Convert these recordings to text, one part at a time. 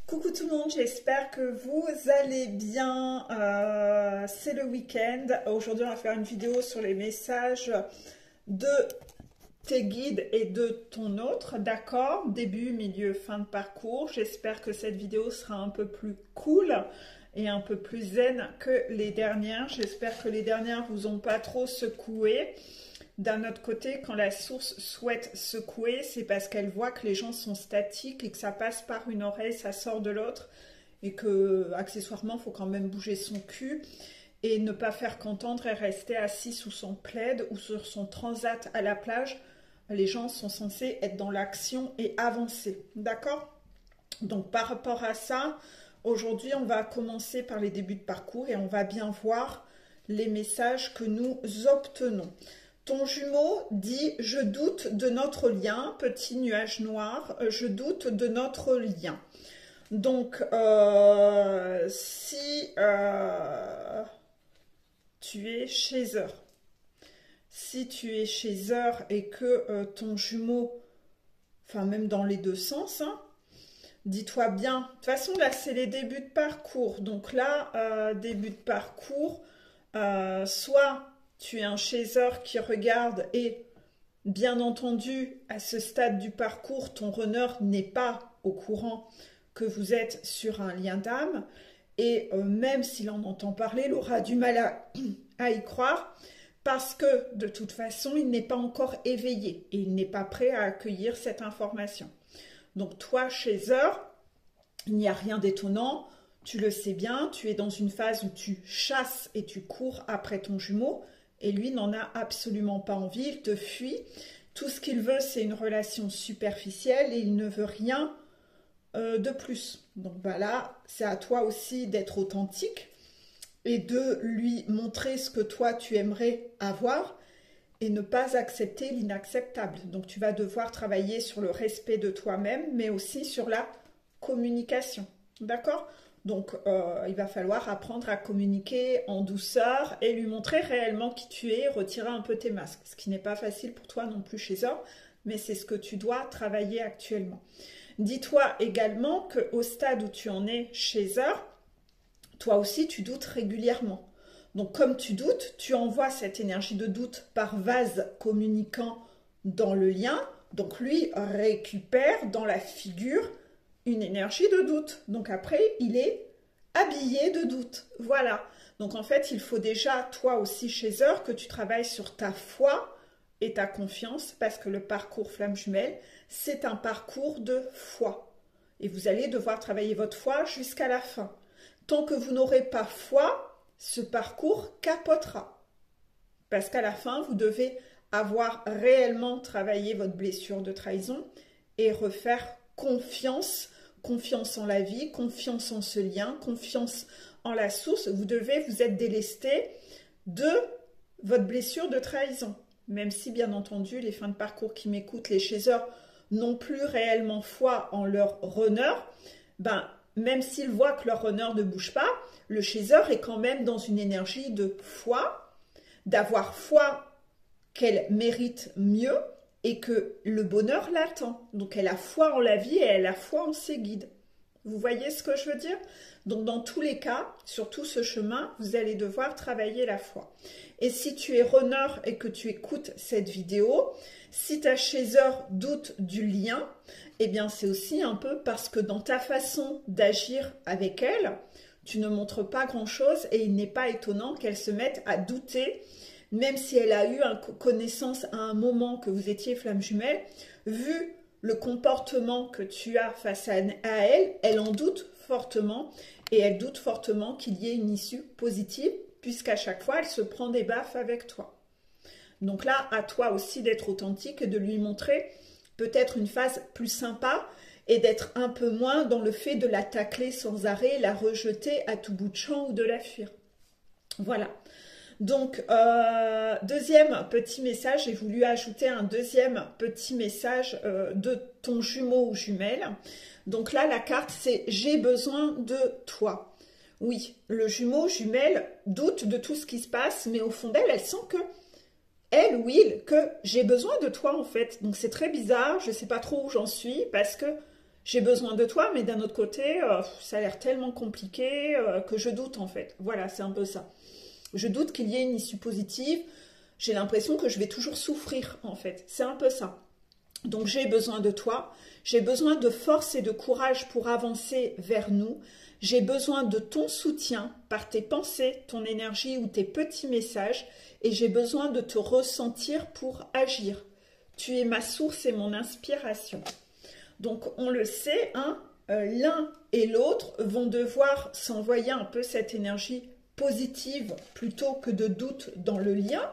Coucou tout le monde, j'espère que vous allez bien. C'est le week-end. Aujourd'hui, on va faire une vidéo sur les messages de tes guides et de ton autre, d'accord? Début, milieu, fin de parcours. J'espère que cette vidéo sera un peu plus cool et un peu plus zen que les dernières. J'espère que les dernières vous ont pas trop secoué. D'un autre côté, quand la source souhaite secouer, c'est parce qu'elle voit que les gens sont statiques et que ça passe par une oreille, ça sort de l'autre et que, accessoirement, il faut quand même bouger son cul et ne pas faire qu'entendre et rester assis sous son plaid ou sur son transat à la plage. Les gens sont censés être dans l'action et avancer, d'accord? Donc, par rapport à ça, aujourd'hui, on va commencer par les débuts de parcours et on va bien voir les messages que nous obtenons. Ton jumeau dit « Je doute de notre lien », petit nuage noir, « Je doute de notre lien ». Donc, si tu es chez Heure, si tu es chez Heure et que ton jumeau, enfin même dans les deux sens, hein, dis-toi bien, de toute façon là c'est les débuts de parcours, donc là, début de parcours, soit tu es un chaser qui regarde et, bien entendu, à ce stade du parcours, ton runner n'est pas au courant que vous êtes sur un lien d'âme. Et même s'il en entend parler, il aura du mal à y croire parce que, de toute façon, il n'est pas encore éveillé et il n'est pas prêt à accueillir cette information. Donc toi, chaser, il n'y a rien d'étonnant. Tu le sais bien, tu es dans une phase où tu chasses et tu cours après ton jumeau. Et lui n'en a absolument pas envie, il te fuit. Tout ce qu'il veut, c'est une relation superficielle et il ne veut rien de plus. Donc voilà, c'est à toi aussi d'être authentique et de lui montrer ce que toi tu aimerais avoir et ne pas accepter l'inacceptable. Donc tu vas devoir travailler sur le respect de toi-même, mais aussi sur la communication. D'accord ? Donc, il va falloir apprendre à communiquer en douceur et lui montrer réellement qui tu es, retirer un peu tes masques. Ce qui n'est pas facile pour toi non plus chez Heure, mais c'est ce que tu dois travailler actuellement. Dis-toi également qu'au stade où tu en es chez Heure, toi aussi tu doutes régulièrement. Donc, comme tu doutes, tu envoies cette énergie de doute par vase communicant dans le lien. Donc, lui récupère dans la figure une énergie de doute. Donc après, il est habillé de doute. Voilà. Donc en fait, il faut déjà, toi aussi chez Heure, que tu travailles sur ta foi et ta confiance, parce que le parcours flamme jumelle, c'est un parcours de foi. Et vous allez devoir travailler votre foi jusqu'à la fin. Tant que vous n'aurez pas foi, ce parcours capotera. Parce qu'à la fin, vous devez avoir réellement travaillé votre blessure de trahison et refaire confiance en la vie, confiance en ce lien, confiance en la source. Vous devez vous être délesté de votre blessure de trahison. Même si, bien entendu, les fins de parcours qui m'écoutent, les chasers, n'ont plus réellement foi en leur runner, même s'ils voient que leur runner ne bouge pas, le chaser est quand même dans une énergie de foi, d'avoir foi qu'elle mérite mieux, et que le bonheur l'attend. Donc elle a foi en la vie et elle a foi en ses guides. Vous voyez ce que je veux dire? Donc dans tous les cas, sur tout ce chemin, vous allez devoir travailler la foi. Et si tu es runner et que tu écoutes cette vidéo, si ta chaser doute du lien, eh bien c'est aussi un peu parce que dans ta façon d'agir avec elle, tu ne montres pas grand-chose et il n'est pas étonnant qu'elle se mette à douter. Même si elle a eu connaissance à un moment que vous étiez flamme jumelle, vu le comportement que tu as face à elle, elle en doute fortement et elle doute fortement qu'il y ait une issue positive puisqu'à chaque fois, elle se prend des baffes avec toi. Donc là, à toi aussi d'être authentique et de lui montrer peut-être une phase plus sympa et d'être un peu moins dans le fait de la tacler sans arrêt, la rejeter à tout bout de champ ou de la fuir. Voilà. Donc, deuxième petit message, j'ai voulu ajouter un deuxième petit message de ton jumeau ou jumelle. Donc là, la carte, c'est « J'ai besoin de toi ». Oui, le jumeau, jumelle, doute de tout ce qui se passe, mais au fond d'elle, elle sent que, elle ou il, que j'ai besoin de toi en fait. Donc c'est très bizarre, je ne sais pas trop où j'en suis, parce que J'ai besoin de toi, mais d'un autre côté, ça a l'air tellement compliqué que je doute en fait. Voilà, c'est un peu ça. Je doute qu'il y ait une issue positive. J'ai l'impression que je vais toujours souffrir en fait. C'est un peu ça. Donc j'ai besoin de toi. J'ai besoin de force et de courage pour avancer vers nous. J'ai besoin de ton soutien par tes pensées, ton énergie ou tes petits messages. Et j'ai besoin de te ressentir pour agir. Tu es ma source et mon inspiration. Donc on le sait, hein, l'un et l'autre vont devoir s'envoyer un peu cette énergie positive plutôt que de doute dans le lien.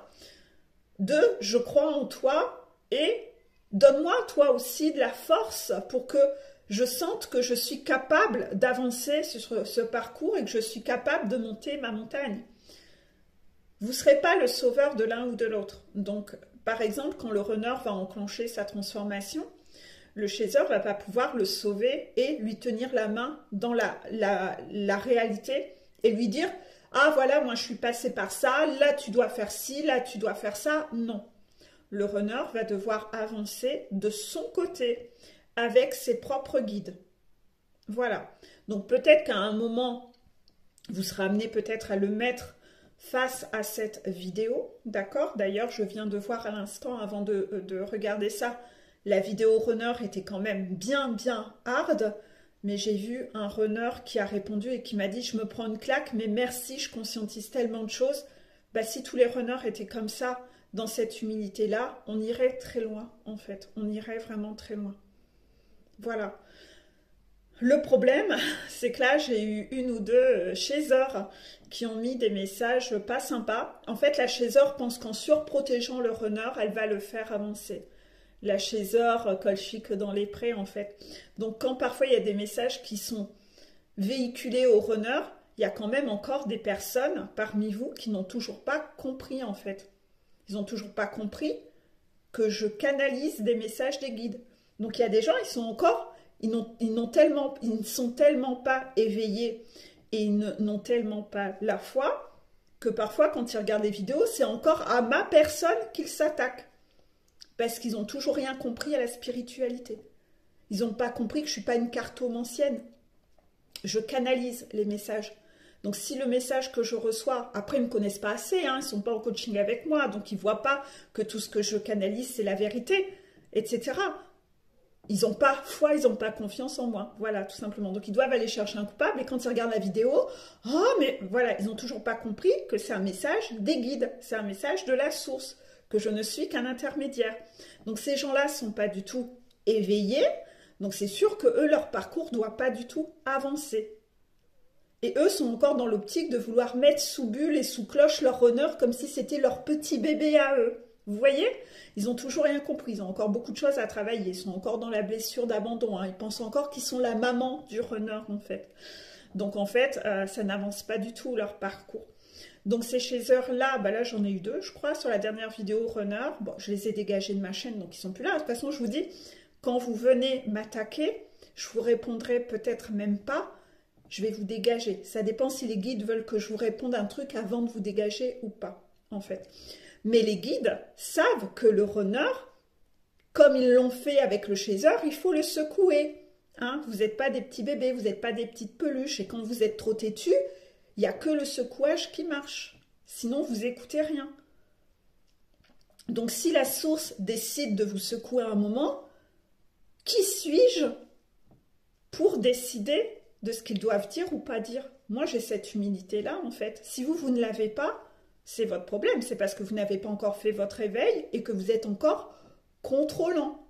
De je crois en toi et donne-moi toi aussi de la force pour que je sente que je suis capable d'avancer sur ce parcours et que je suis capable de monter ma montagne. Vous ne serez pas le sauveur de l'un ou de l'autre. Donc par exemple, quand le runner va enclencher sa transformation, le chaser ne va pas pouvoir le sauver et lui tenir la main dans la réalité et lui dire « Ah voilà, moi je suis passé par ça, là tu dois faire ci, là tu dois faire ça. » Non. Le runner va devoir avancer de son côté avec ses propres guides. Voilà. Donc peut-être qu'à un moment, vous serez amené peut-être à le mettre face à cette vidéo. D'accord? D'ailleurs, je viens de voir à l'instant, avant de regarder ça, la vidéo runner était quand même bien hard, mais j'ai vu un runner qui a répondu et qui m'a dit « Je me prends une claque, mais merci, je conscientise tellement de choses. » Bah, si tous les runners étaient comme ça, dans cette humilité-là, on irait très loin, en fait. On irait vraiment très loin. Voilà. Le problème, c'est que là, j'ai eu une ou deux chasers qui ont mis des messages pas sympas. En fait, la chaser pense qu'en surprotégeant le runner, elle va le faire avancer. La chaser colle chic dans les prés en fait. Donc quand parfois il y a des messages qui sont véhiculés au runner, il y a quand même encore des personnes parmi vous qui n'ont toujours pas compris en fait. Ils n'ont toujours pas compris que je canalise des messages des guides. Donc il y a des gens, ils ne sont tellement pas éveillés et ils n'ont tellement pas la foi que parfois quand ils regardent les vidéos, c'est encore à ma personne qu'ils s'attaquent. Parce qu'ils n'ont toujours rien compris à la spiritualité. Ils n'ont pas compris que je ne suis pas une cartomancienne. Je canalise les messages. Donc si le message que je reçois, après ils ne me connaissent pas assez, hein, ils ne sont pas en coaching avec moi, donc ils ne voient pas que tout ce que je canalise c'est la vérité, etc. Ils n'ont pas foi, ils n'ont pas confiance en moi. Voilà, tout simplement. Donc ils doivent aller chercher un coupable et quand ils regardent la vidéo, oh mais voilà, ils n'ont toujours pas compris que c'est un message des guides, c'est un message de la source, que je ne suis qu'un intermédiaire. Donc ces gens-là ne sont pas du tout éveillés, donc c'est sûr que eux, leur parcours ne doit pas du tout avancer. Et eux sont encore dans l'optique de vouloir mettre sous bulle et sous cloche leur runner comme si c'était leur petit bébé à eux. Vous voyez? Ils n'ont toujours rien compris, ils ont encore beaucoup de choses à travailler, ils sont encore dans la blessure d'abandon, hein. Ils pensent encore qu'ils sont la maman du runner en fait. Donc en fait, ça n'avance pas du tout leur parcours. Donc ces chasers-là, bah là j'en ai eu deux, je crois, sur la dernière vidéo runner. Bon, je les ai dégagés de ma chaîne, donc ils sont plus là. De toute façon, je vous dis, quand vous venez m'attaquer, je vous répondrai peut-être même pas, je vais vous dégager. Ça dépend si les guides veulent que je vous réponde un truc avant de vous dégager ou pas, en fait. Mais les guides savent que le runner, comme ils l'ont fait avec le chaser, il faut le secouer. Hein, vous n'êtes pas des petits bébés, vous n'êtes pas des petites peluches, et quand vous êtes trop têtus, il n'y a que le secouage qui marche. Sinon, vous n'écoutez rien. Donc, si la source décide de vous secouer un moment, qui suis-je pour décider de ce qu'ils doivent dire ou pas dire? Moi, j'ai cette humilité-là, en fait. Si vous, vous ne l'avez pas, c'est votre problème. C'est parce que vous n'avez pas encore fait votre éveil et que vous êtes encore contrôlant.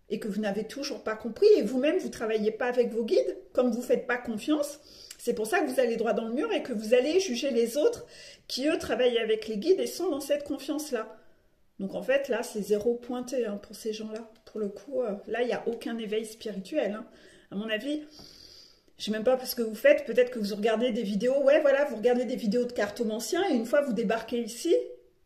Et que vous n'avez toujours pas compris. Et vous-même, vous ne travaillez pas avec vos guides. Comme vous ne faites pas confiance, c'est pour ça que vous allez droit dans le mur et que vous allez juger les autres qui, eux, travaillent avec les guides et sont dans cette confiance-là. Donc, en fait, là, c'est zéro pointé hein, pour ces gens-là. Pour le coup, là, il n'y a aucun éveil spirituel. Hein. À mon avis, je ne sais même pas ce que vous faites. Peut-être que vous regardez des vidéos. Ouais, voilà, vous regardez des vidéos de cartomanciens et une fois, vous débarquez ici.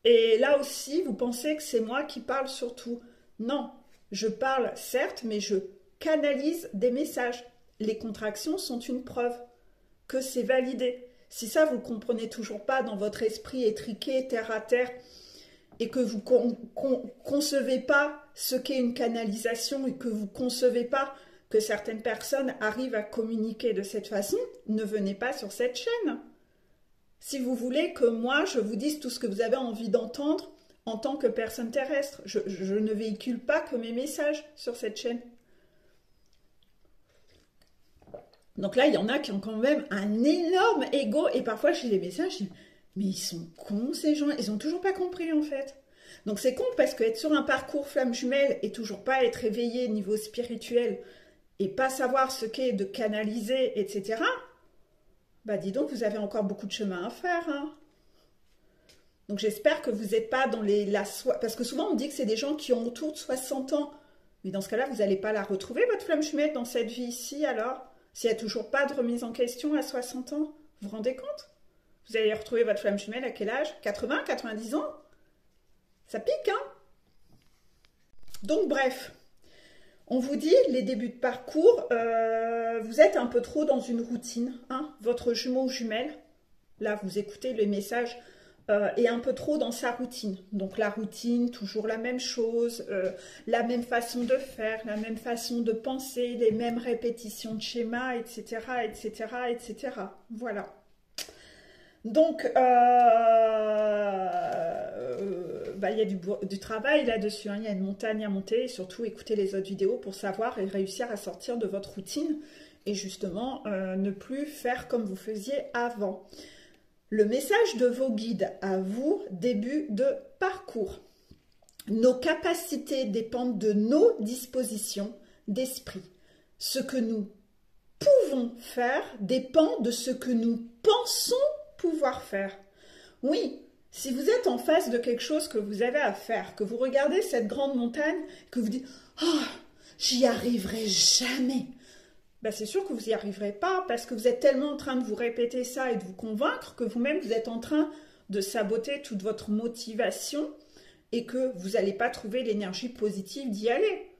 Et là aussi, vous pensez que c'est moi qui parle surtout. Non, je parle, certes, mais je canalise des messages. Les contractions sont une preuve que c'est validé. Si ça, vous ne comprenez toujours pas dans votre esprit étriqué, terre à terre, et que vous concevez pas ce qu'est une canalisation et que vous concevez pas que certaines personnes arrivent à communiquer de cette façon, ne venez pas sur cette chaîne. Si vous voulez que moi, je vous dise tout ce que vous avez envie d'entendre en tant que personne terrestre, je ne véhicule pas que mes messages sur cette chaîne. Donc là, il y en a qui ont quand même un énorme ego. Et parfois, j'ai des messages, je dis, mais ils sont cons ces gens, ils n'ont toujours pas compris en fait. Donc c'est con parce qu'être sur un parcours flamme jumelle et toujours pas être éveillé niveau spirituel et pas savoir ce qu'est de canaliser, etc. Bah dis donc, vous avez encore beaucoup de chemin à faire. Hein. Donc j'espère que vous n'êtes pas dans parce que souvent on dit que c'est des gens qui ont autour de 60 ans. Mais dans ce cas-là, vous n'allez pas la retrouver, votre flamme jumelle, dans cette vie-ci alors? S'il n'y a toujours pas de remise en question à 60 ans, vous vous rendez compte? Vous allez retrouver votre flamme jumelle à quel âge? 80, 90 ans? Ça pique, hein? Donc bref, on vous dit, les débuts de parcours, vous êtes un peu trop dans une routine. Hein? Votre jumeau ou jumelle, là vous écoutez le message, est un peu trop dans sa routine. Donc la routine, toujours la même chose, la même façon de faire, la même façon de penser, les mêmes répétitions de schémas, etc., etc., etc. Voilà. Donc, il y a du travail là-dessus, hein. Il y a une montagne à monter, et surtout écoutez les autres vidéos pour savoir et réussir à sortir de votre routine et justement ne plus faire comme vous faisiez avant. Le message de vos guides à vous, début de parcours. Nos capacités dépendent de nos dispositions d'esprit. Ce que nous pouvons faire dépend de ce que nous pensons pouvoir faire. Oui, si vous êtes en face de quelque chose que vous avez à faire, que vous regardez cette grande montagne, que vous dites « Oh, j'y arriverai jamais », ben c'est sûr que vous n'y arriverez pas parce que vous êtes tellement en train de vous répéter ça et de vous convaincre que vous-même, vous êtes en train de saboter toute votre motivation et que vous n'allez pas trouver l'énergie positive d'y aller.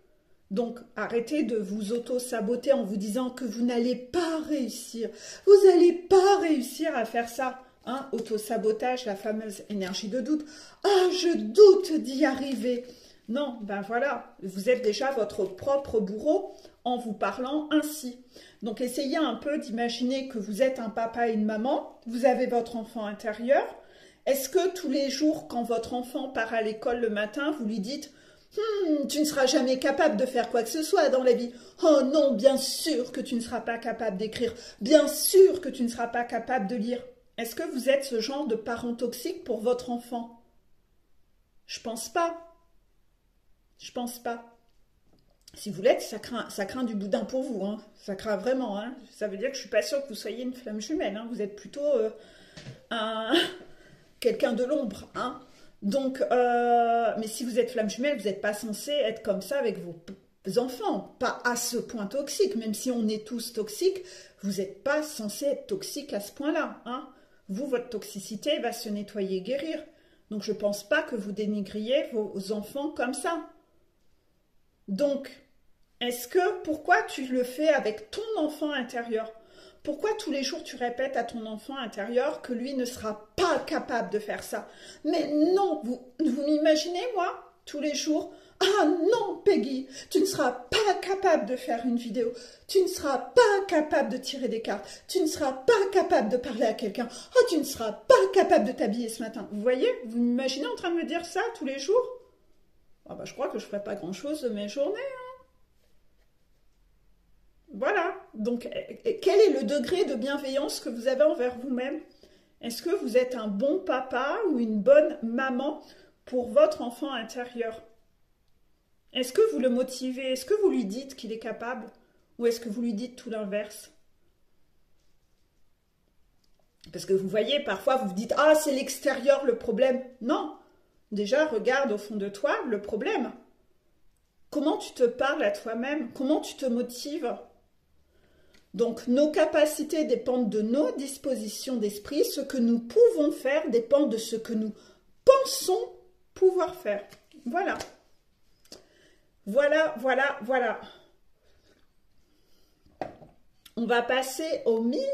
Donc, arrêtez de vous auto-saboter en vous disant que vous n'allez pas réussir. Vous n'allez pas réussir à faire ça. Hein? Auto-sabotage, la fameuse énergie de doute. « Ah, je doute d'y arriver !» Non, ben voilà, vous êtes déjà votre propre bourreau en vous parlant ainsi. Donc, essayez un peu d'imaginer que vous êtes un papa et une maman, vous avez votre enfant intérieur. Est-ce que tous les jours, quand votre enfant part à l'école le matin, vous lui dites « Tu ne seras jamais capable de faire quoi que ce soit dans la vie. Oh non, bien sûr que tu ne seras pas capable d'écrire. Bien sûr que tu ne seras pas capable de lire. » Est-ce que vous êtes ce genre de parent toxique pour votre enfant? Je pense pas. Je pense pas. Si vous l'êtes, ça craint du boudin pour vous. Hein. Ça craint vraiment. Hein. Ça veut dire que je ne suis pas sûre que vous soyez une flamme jumelle. Hein. Vous êtes plutôt quelqu'un de l'ombre. Hein. Donc, mais si vous êtes flamme jumelle, vous n'êtes pas censé être comme ça avec vos enfants. Pas à ce point toxique. Même si on est tous toxiques, vous n'êtes pas censé être toxique à ce point-là. Hein. Vous, votre toxicité va se nettoyer, guérir. Donc, je ne pense pas que vous dénigriez vos enfants comme ça. Donc, pourquoi tu le fais avec ton enfant intérieur? Pourquoi tous les jours tu répètes à ton enfant intérieur que lui ne sera pas capable de faire ça? Mais non, vous m'imaginez, moi, tous les jours, ah non, Peggy, tu ne seras pas capable de faire une vidéo, tu ne seras pas capable de tirer des cartes, tu ne seras pas capable de parler à quelqu'un, oh, tu ne seras pas capable de t'habiller ce matin. Vous voyez, vous m'imaginez en train de me dire ça tous les jours? Ah bah, je crois que je ne ferai pas grand-chose de mes journées. Hein. Voilà. Donc, quel est le degré de bienveillance que vous avez envers vous-même? Est-ce que vous êtes un bon papa ou une bonne maman pour votre enfant intérieur? Est-ce que vous le motivez? Est-ce que vous lui dites qu'il est capable? Ou est-ce que vous lui dites tout l'inverse? Parce que vous voyez, parfois vous vous dites « Ah, c'est l'extérieur le problème ». Non. Déjà, regarde au fond de toi le problème. Comment tu te parles à toi-même? Comment tu te motives? Donc, nos capacités dépendent de nos dispositions d'esprit. Ce que nous pouvons faire dépend de ce que nous pensons pouvoir faire. Voilà. Voilà, voilà, voilà. On va passer au milieu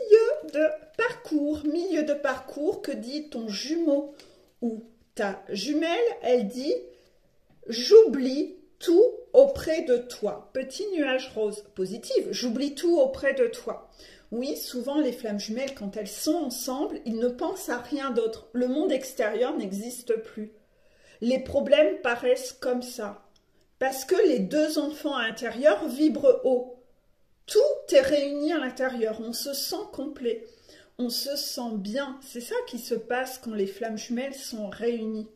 de parcours. Milieu de parcours, que dit ton jumeau ou ta jumelle? Elle dit « J'oublie tout auprès de toi. Petit nuage rose positif, j'oublie tout auprès de toi. Oui, souvent les flammes jumelles, quand elles sont ensemble, ils ne pensent à rien d'autre. Le monde extérieur n'existe plus. Les problèmes paraissent comme ça. Parce que les deux enfants intérieurs vibrent haut. Tout est réuni à l'intérieur. On se sent complet. On se sent bien. C'est ça qui se passe quand les flammes jumelles sont réunies.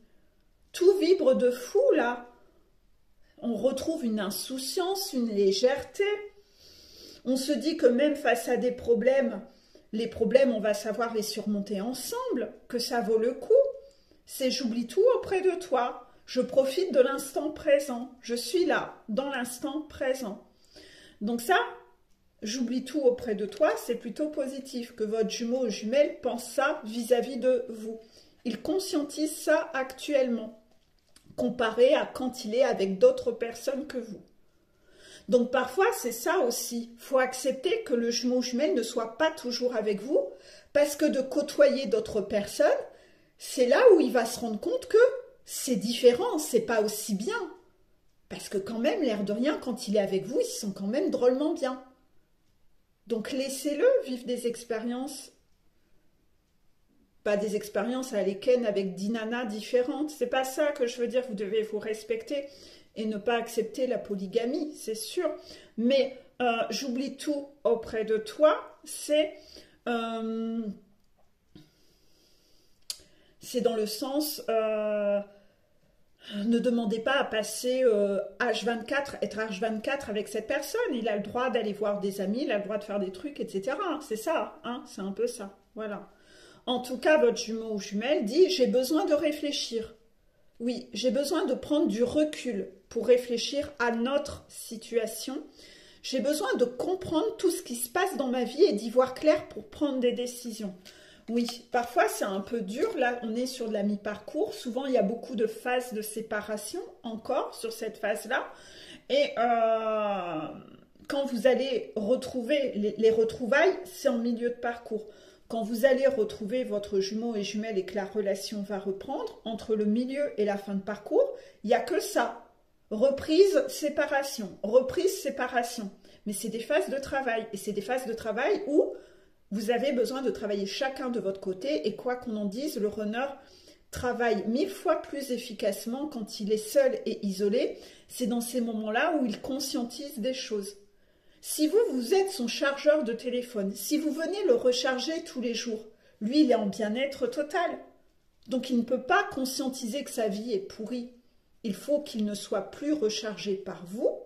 Tout vibre de fou là. On retrouve une insouciance, une légèreté. On se dit que même face à des problèmes, les problèmes, on va savoir les surmonter ensemble, que ça vaut le coup. C'est j'oublie tout auprès de toi. Je profite de l'instant présent. Je suis là, dans l'instant présent. Donc ça, j'oublie tout auprès de toi, c'est plutôt positif. Que votre jumeau ou jumelle pense ça vis-à-vis de vous. Il conscientise ça actuellement, comparé à quand il est avec d'autres personnes que vous. Donc parfois, c'est ça aussi. Il faut accepter que le jumeau ou jumelle ne soit pas toujours avec vous, parce que de côtoyer d'autres personnes, c'est là où il va se rendre compte que c'est différent, c'est pas aussi bien. Parce que quand même, l'air de rien, quand il est avec vous, ils sont quand même drôlement bien. Donc laissez-le vivre des expériences. Pas des expériences à l'équenne avec 10 nanas différentes. C'est pas ça que je veux dire, vous devez vous respecter et ne pas accepter la polygamie, c'est sûr. Mais j'oublie tout auprès de toi, c'est dans le sens, ne demandez pas à passer H24, être H24 avec cette personne. Il a le droit d'aller voir des amis, il a le droit de faire des trucs, etc. C'est ça, hein, c'est un peu ça, voilà. En tout cas, votre jumeau ou jumelle dit « j'ai besoin de réfléchir ». Oui, j'ai besoin de prendre du recul pour réfléchir à notre situation. J'ai besoin de comprendre tout ce qui se passe dans ma vie et d'y voir clair pour prendre des décisions. Oui, parfois c'est un peu dur. Là, on est sur de la mi-parcours. Souvent, il y a beaucoup de phases de séparation encore sur cette phase-là. Et quand vous allez retrouver les retrouvailles, c'est en milieu de parcours. Quand vous allez retrouver votre jumeau et jumelle et que la relation va reprendre, entre le milieu et la fin de parcours, il n'y a que ça. Reprise, séparation. Reprise, séparation. Mais c'est des phases de travail. Et c'est des phases de travail où vous avez besoin de travailler chacun de votre côté. Et quoi qu'on en dise, le runner travaille 1000 fois plus efficacement quand il est seul et isolé. C'est dans ces moments-là où il conscientise des choses. Si vous êtes son chargeur de téléphone, si vous venez le recharger tous les jours, lui, il est en bien-être total. Donc, il ne peut pas conscientiser que sa vie est pourrie. Il faut qu'il ne soit plus rechargé par vous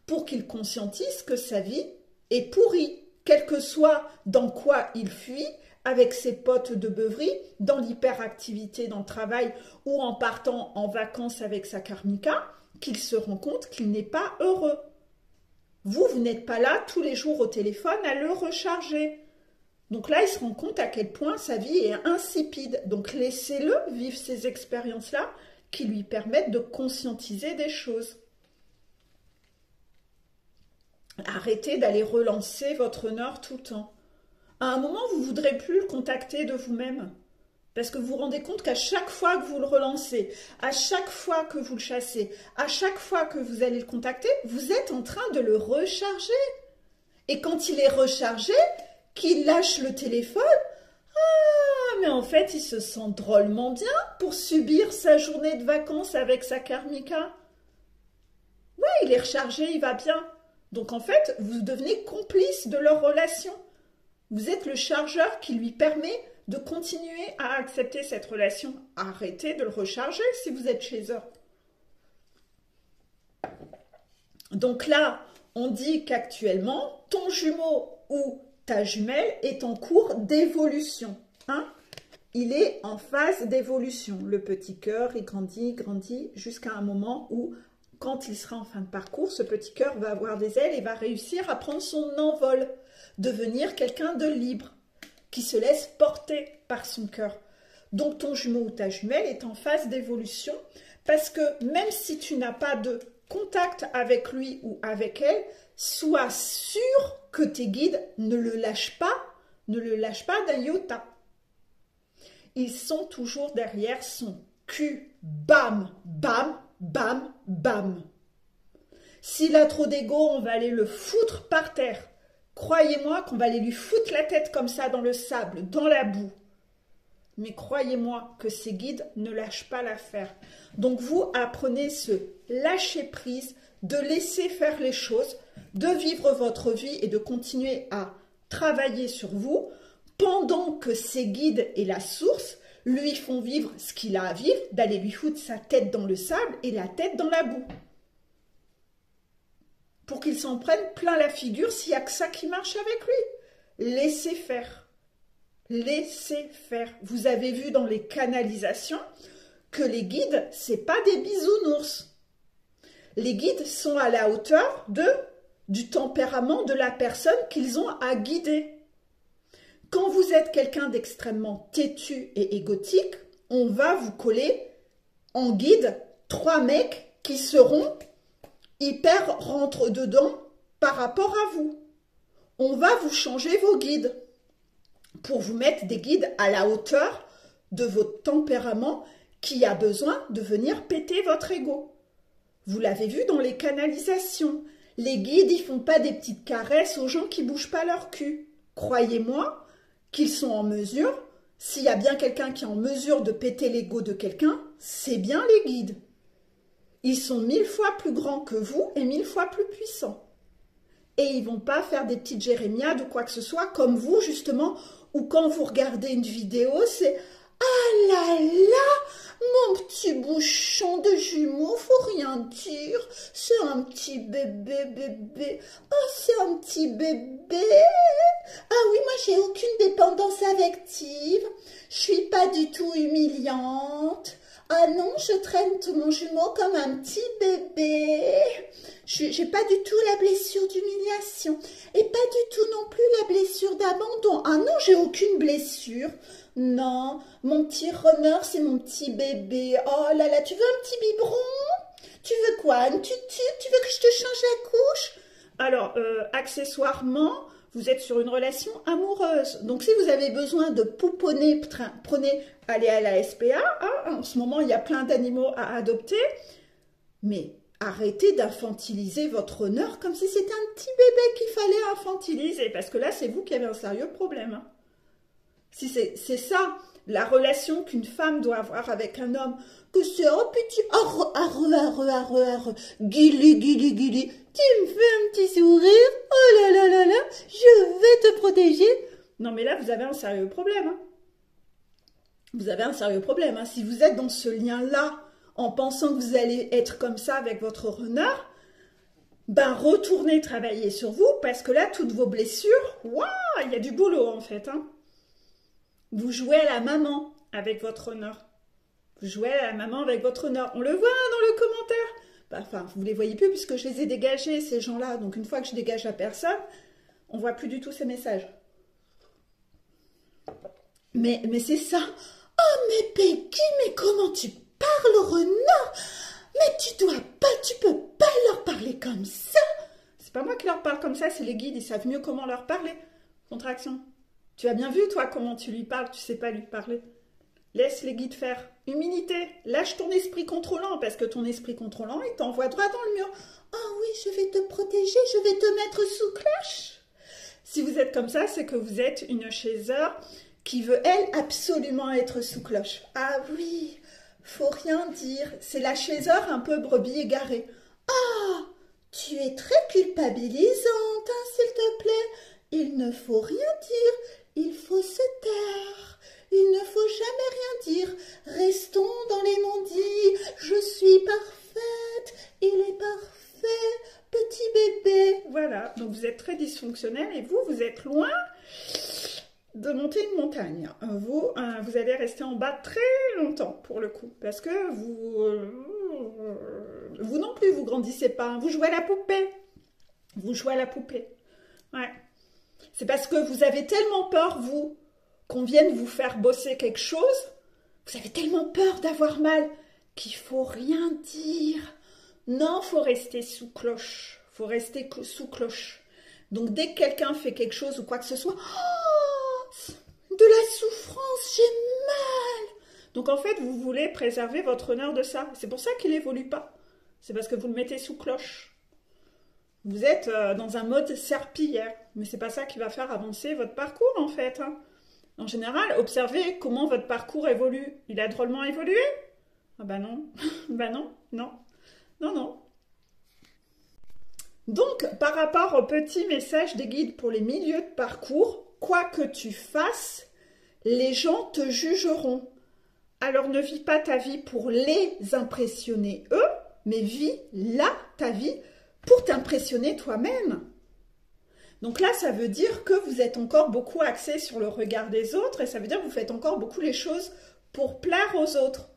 pour qu'il conscientise que sa vie est pourrie, quel que soit dans quoi il fuit, avec ses potes de beuverie, dans l'hyperactivité dans le travail ou en partant en vacances avec sa karmika, qu'il se rend compte qu'il n'est pas heureux. Vous n'êtes pas là tous les jours au téléphone à le recharger. Donc là, il se rend compte à quel point sa vie est insipide. Donc laissez-le vivre ces expériences-là qui lui permettent de conscientiser des choses. Arrêtez d'aller relancer votre honneur tout le temps. À un moment, vous ne voudrez plus le contacter de vous-même. Parce que vous vous rendez compte qu'à chaque fois que vous le relancez, à chaque fois que vous le chassez, à chaque fois que vous allez le contacter, vous êtes en train de le recharger. Et quand il est rechargé, qu'il lâche le téléphone, ah, mais en fait, il se sent drôlement bien pour subir sa journée de vacances avec sa karmika. Oui, il est rechargé, il va bien. Donc en fait, vous devenez complice de leur relation. Vous êtes le chargeur qui lui permet de continuer à accepter cette relation. Arrêtez de le recharger si vous êtes chez eux. Donc là, on dit qu'actuellement, ton jumeau ou ta jumelle est en cours d'évolution. Hein? Il est en phase d'évolution. Le petit cœur, il grandit jusqu'à un moment où, quand il sera en fin de parcours, ce petit cœur va avoir des ailes et va réussir à prendre son envol, devenir quelqu'un de libre, qui se laisse porter par son cœur. Donc ton jumeau ou ta jumelle est en phase d'évolution parce que même si tu n'as pas de contact avec lui ou avec elle, sois sûr que tes guides ne le lâchent pas d'un iota. Ils sont toujours derrière son cul. Bam, bam, bam, bam. S'il a trop d'ego, on va aller le foutre par terre. Croyez-moi qu'on va aller lui foutre la tête comme ça dans le sable, dans la boue. Mais croyez-moi que ces guides ne lâchent pas l'affaire. Donc vous apprenez ce lâcher prise, de laisser faire les choses, de vivre votre vie et de continuer à travailler sur vous pendant que ces guides et la source lui font vivre ce qu'il a à vivre, d'aller lui foutre sa tête dans le sable et la tête dans la boue. Pour qu'il s'en prenne plein la figure s'il n'y a que ça qui marche avec lui. Laissez faire. Laissez faire. Vous avez vu dans les canalisations que les guides, ce n'est pas des bisounours. Les guides sont à la hauteur du tempérament de la personne qu'ils ont à guider. Quand vous êtes quelqu'un d'extrêmement têtu et égotique, on va vous coller en guide 3 mecs qui seront hyper rentre-dedans par rapport à vous. On va vous changer vos guides pour vous mettre des guides à la hauteur de votre tempérament qui a besoin de venir péter votre ego. Vous l'avez vu dans les canalisations. Les guides, ils font pas des petites caresses aux gens qui bougent pas leur cul. Croyez-moi qu'ils sont en mesure, s'il y a bien quelqu'un qui est en mesure de péter l'ego de quelqu'un, c'est bien les guides. Ils sont 1000 fois plus grands que vous et 1000 fois plus puissants. Et ils vont pas faire des petites jérémiades ou quoi que ce soit, comme vous justement, ou quand vous regardez une vidéo, c'est « Ah là là, mon petit bouchon de jumeau, faut rien dire, c'est un petit bébé, oh c'est un petit bébé, ah oui, moi j'ai aucune dépendance affective, je suis pas du tout humiliante. Ah non, je traîne tout mon jumeau comme un petit bébé. J'ai pas du tout la blessure d'humiliation. Et pas du tout non plus la blessure d'abandon. Ah non, j'ai aucune blessure. Non, mon petit runner, c'est mon petit bébé. Oh là là, tu veux un petit biberon? Tu veux quoi? Une tutu? Tu veux que je te change la couche? Alors, accessoirement, vous êtes sur une relation amoureuse. Donc, si vous avez besoin de pouponner, allez à la SPA. Hein, en ce moment, il y a plein d'animaux à adopter. Mais arrêtez d'infantiliser votre honneur comme si c'était un petit bébé qu'il fallait infantiliser. Parce que là, c'est vous qui avez un sérieux problème. Hein. Si c'est ça, la relation qu'une femme doit avoir avec un homme, que c'est un petit guili, tu me fais un petit sourire, oh là là là là, je vais te protéger. Non mais là, vous avez un sérieux problème. Hein. Vous avez un sérieux problème. Hein. Si vous êtes dans ce lien-là, en pensant que vous allez être comme ça avec votre runner, ben retournez travailler sur vous, parce que là, toutes vos blessures, waouh, il y a du boulot en fait. Hein. Vous jouez à la maman avec votre honneur. Vous jouez à la maman avec votre honneur. On le voit dans le commentaire. Bah, enfin, vous ne les voyez plus puisque je les ai dégagés, ces gens-là. Donc, une fois que je dégage la personne, on ne voit plus du tout ces messages. Mais c'est ça. Oh, mais Peggy, mais comment tu parles au renard? Mais tu peux pas leur parler comme ça. C'est pas moi qui leur parle comme ça, c'est les guides. Ils savent mieux comment leur parler. Contraction. Tu as bien vu, toi, comment tu lui parles, tu sais pas lui parler. Laisse les guides faire. Humilité, lâche ton esprit contrôlant, parce que ton esprit contrôlant, il t'envoie droit dans le mur. « Ah oui, je vais te protéger, je vais te mettre sous cloche. » Si vous êtes comme ça, c'est que vous êtes une chaiseur qui veut, elle, absolument être sous cloche. Ah oui, faut rien dire. C'est la chaiseur un peu brebis égarée. « Ah, tu es très culpabilisante, hein, s'il te plaît. Il ne faut rien dire. Il faut se taire, il ne faut jamais rien dire, restons dans les non-dits, je suis parfaite, il est parfait, petit bébé. » Voilà, donc vous êtes très dysfonctionnel et vous êtes loin de monter une montagne. Vous allez rester en bas très longtemps pour le coup, parce que vous non plus, vous grandissez pas, vous jouez à la poupée. Vous jouez à la poupée, ouais. C'est parce que vous avez tellement peur, vous, qu'on vienne vous faire bosser quelque chose, vous avez tellement peur d'avoir mal qu'il faut rien dire. Non, faut rester sous cloche. Faut rester sous cloche. Donc, dès que quelqu'un fait quelque chose ou quoi que ce soit, oh, de la souffrance, j'ai mal. Donc, en fait, vous voulez préserver votre honneur de ça. C'est pour ça qu'il n'évolue pas. C'est parce que vous le mettez sous cloche. Vous êtes dans un mode serpillière. Mais c'est pas ça qui va faire avancer votre parcours, en fait. Hein. En général, observez comment votre parcours évolue. Il a drôlement évolué? Ah bah non, bah non, non, non, non. Donc, par rapport au petit message des guides pour les milieux de parcours, quoi que tu fasses, les gens te jugeront. Alors ne vis pas ta vie pour les impressionner eux, mais vis là ta vie pour t'impressionner toi-même. Donc là, ça veut dire que vous êtes encore beaucoup axé sur le regard des autres et ça veut dire que vous faites encore beaucoup les choses pour plaire aux autres.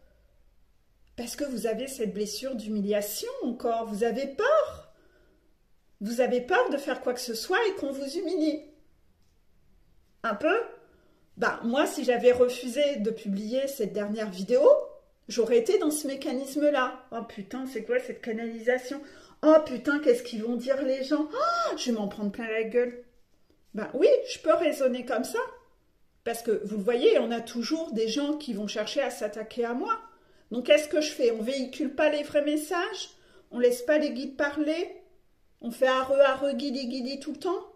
Parce que vous avez cette blessure d'humiliation encore, vous avez peur. Vous avez peur de faire quoi que ce soit et qu'on vous humilie. Un peu? Ben, moi, si j'avais refusé de publier cette dernière vidéo, j'aurais été dans ce mécanisme-là. Oh putain, c'est quoi cette canalisation? Oh putain, qu'est-ce qu'ils vont dire les gens? Oh, je vais m'en prendre plein la gueule. Ben oui, je peux raisonner comme ça. Parce que, vous le voyez, on a toujours des gens qui vont chercher à s'attaquer à moi. Donc, qu'est-ce que je fais? On véhicule pas les vrais messages? On laisse pas les guides parler? On fait arre, guidi tout le temps?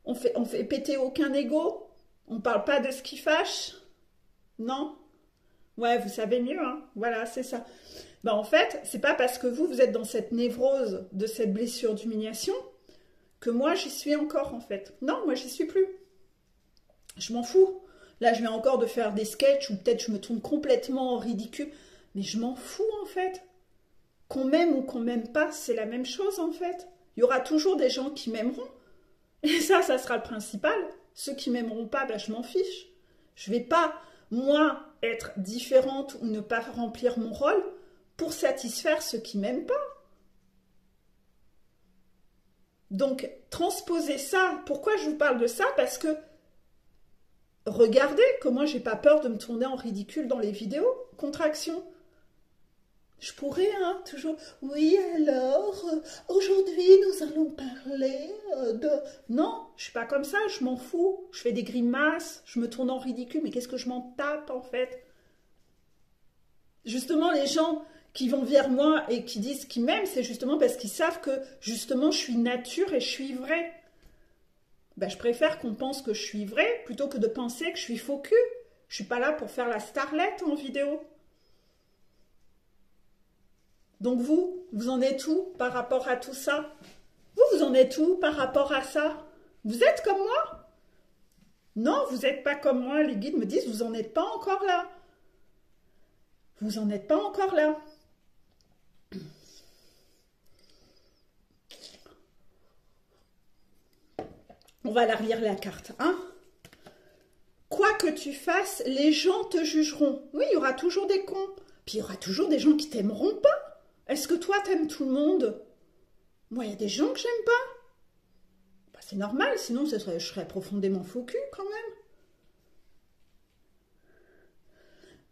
On fait péter aucun ego? On parle pas de ce qui fâche? Non? Ouais, vous savez mieux, hein? Voilà, c'est ça. Ben, en fait, c'est pas parce que vous êtes dans cette névrose de cette blessure d'humiliation que moi, j'y suis encore, en fait. Non, moi, j'y suis plus. Je m'en fous. Là, je viens encore de faire des sketchs où peut-être je me tourne complètement en ridicule. Mais je m'en fous, en fait. Qu'on m'aime ou qu'on m'aime pas, c'est la même chose, en fait. Il y aura toujours des gens qui m'aimeront. Et ça sera le principal. Ceux qui m'aimeront pas, ben, je m'en fiche. Je vais pas, moi, être différente ou ne pas remplir mon rôle pour satisfaire ceux qui m'aiment pas. Donc, transposer ça. Pourquoi je vous parle de ça? Parce que regardez comment j'ai pas peur de me tourner en ridicule dans les vidéos. Contraction. Je pourrais, hein, toujours. Oui, alors, aujourd'hui, nous allons parler de... Non, je suis pas comme ça, je m'en fous. Je fais des grimaces, je me tourne en ridicule, mais qu'est-ce que je m'en tape, en fait? Justement, les gens qui vont vers moi et qui disent qu'ils m'aiment, c'est justement parce qu'ils savent que, justement, je suis nature et je suis vraie. Ben, je préfère qu'on pense que je suis vraie plutôt que de penser que je suis faux cul. Je suis pas là pour faire la starlette en vidéo. Donc vous en êtes où par rapport à tout ça? Vous en êtes où par rapport à ça? Vous êtes comme moi? Non, vous n'êtes pas comme moi. Les guides me disent, vous n'en êtes pas encore là. Vous n'en êtes pas encore là. On va la relire la carte, hein? Quoi que tu fasses, les gens te jugeront. Oui, il y aura toujours des cons. Puis il y aura toujours des gens qui t'aimeront pas. Est-ce que toi, t'aimes tout le monde? Moi, il y a des gens que j'aime pas. Bah, c'est normal, sinon je serais profondément faux cul quand même.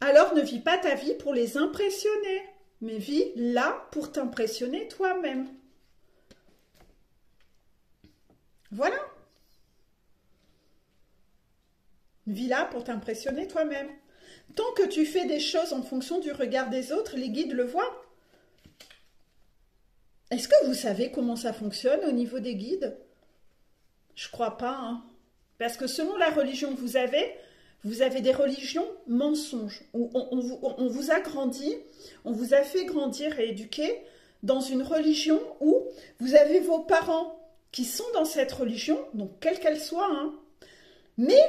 Alors, ne vis pas ta vie pour les impressionner, mais vis là pour t'impressionner toi-même. Voilà. Vis là pour t'impressionner toi-même. Tant que tu fais des choses en fonction du regard des autres, les guides le voient. Est-ce que vous savez comment ça fonctionne au niveau des guides? Je crois pas, hein. Parce que selon la religion que vous avez des religions mensonges, où on vous a grandi, on vous a fait grandir et éduquer dans une religion où vous avez vos parents qui sont dans cette religion, donc quelle qu'elle soit, hein, mais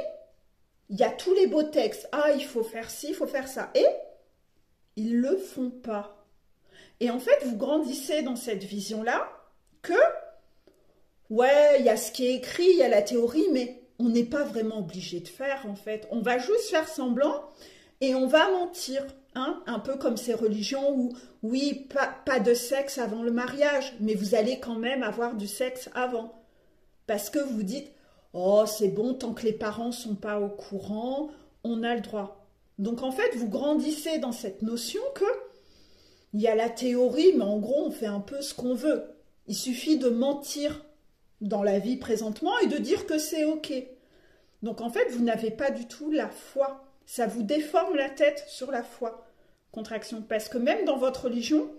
il y a tous les beaux textes. Ah, il faut faire ci, il faut faire ça. Et ils ne le font pas. Et en fait, vous grandissez dans cette vision-là que, ouais, il y a ce qui est écrit, il y a la théorie, mais on n'est pas vraiment obligé de faire, en fait. On va juste faire semblant et on va mentir. Hein, un peu comme ces religions où, oui, pas de sexe avant le mariage, mais vous allez quand même avoir du sexe avant. Parce que vous dites, oh, c'est bon, tant que les parents ne sont pas au courant, on a le droit. Donc, en fait, vous grandissez dans cette notion que il y a la théorie, mais en gros, on fait un peu ce qu'on veut. Il suffit de mentir dans la vie présentement et de dire que c'est OK. Donc, en fait, vous n'avez pas du tout la foi. Ça vous déforme la tête sur la foi. Contraction. Parce que même dans votre religion,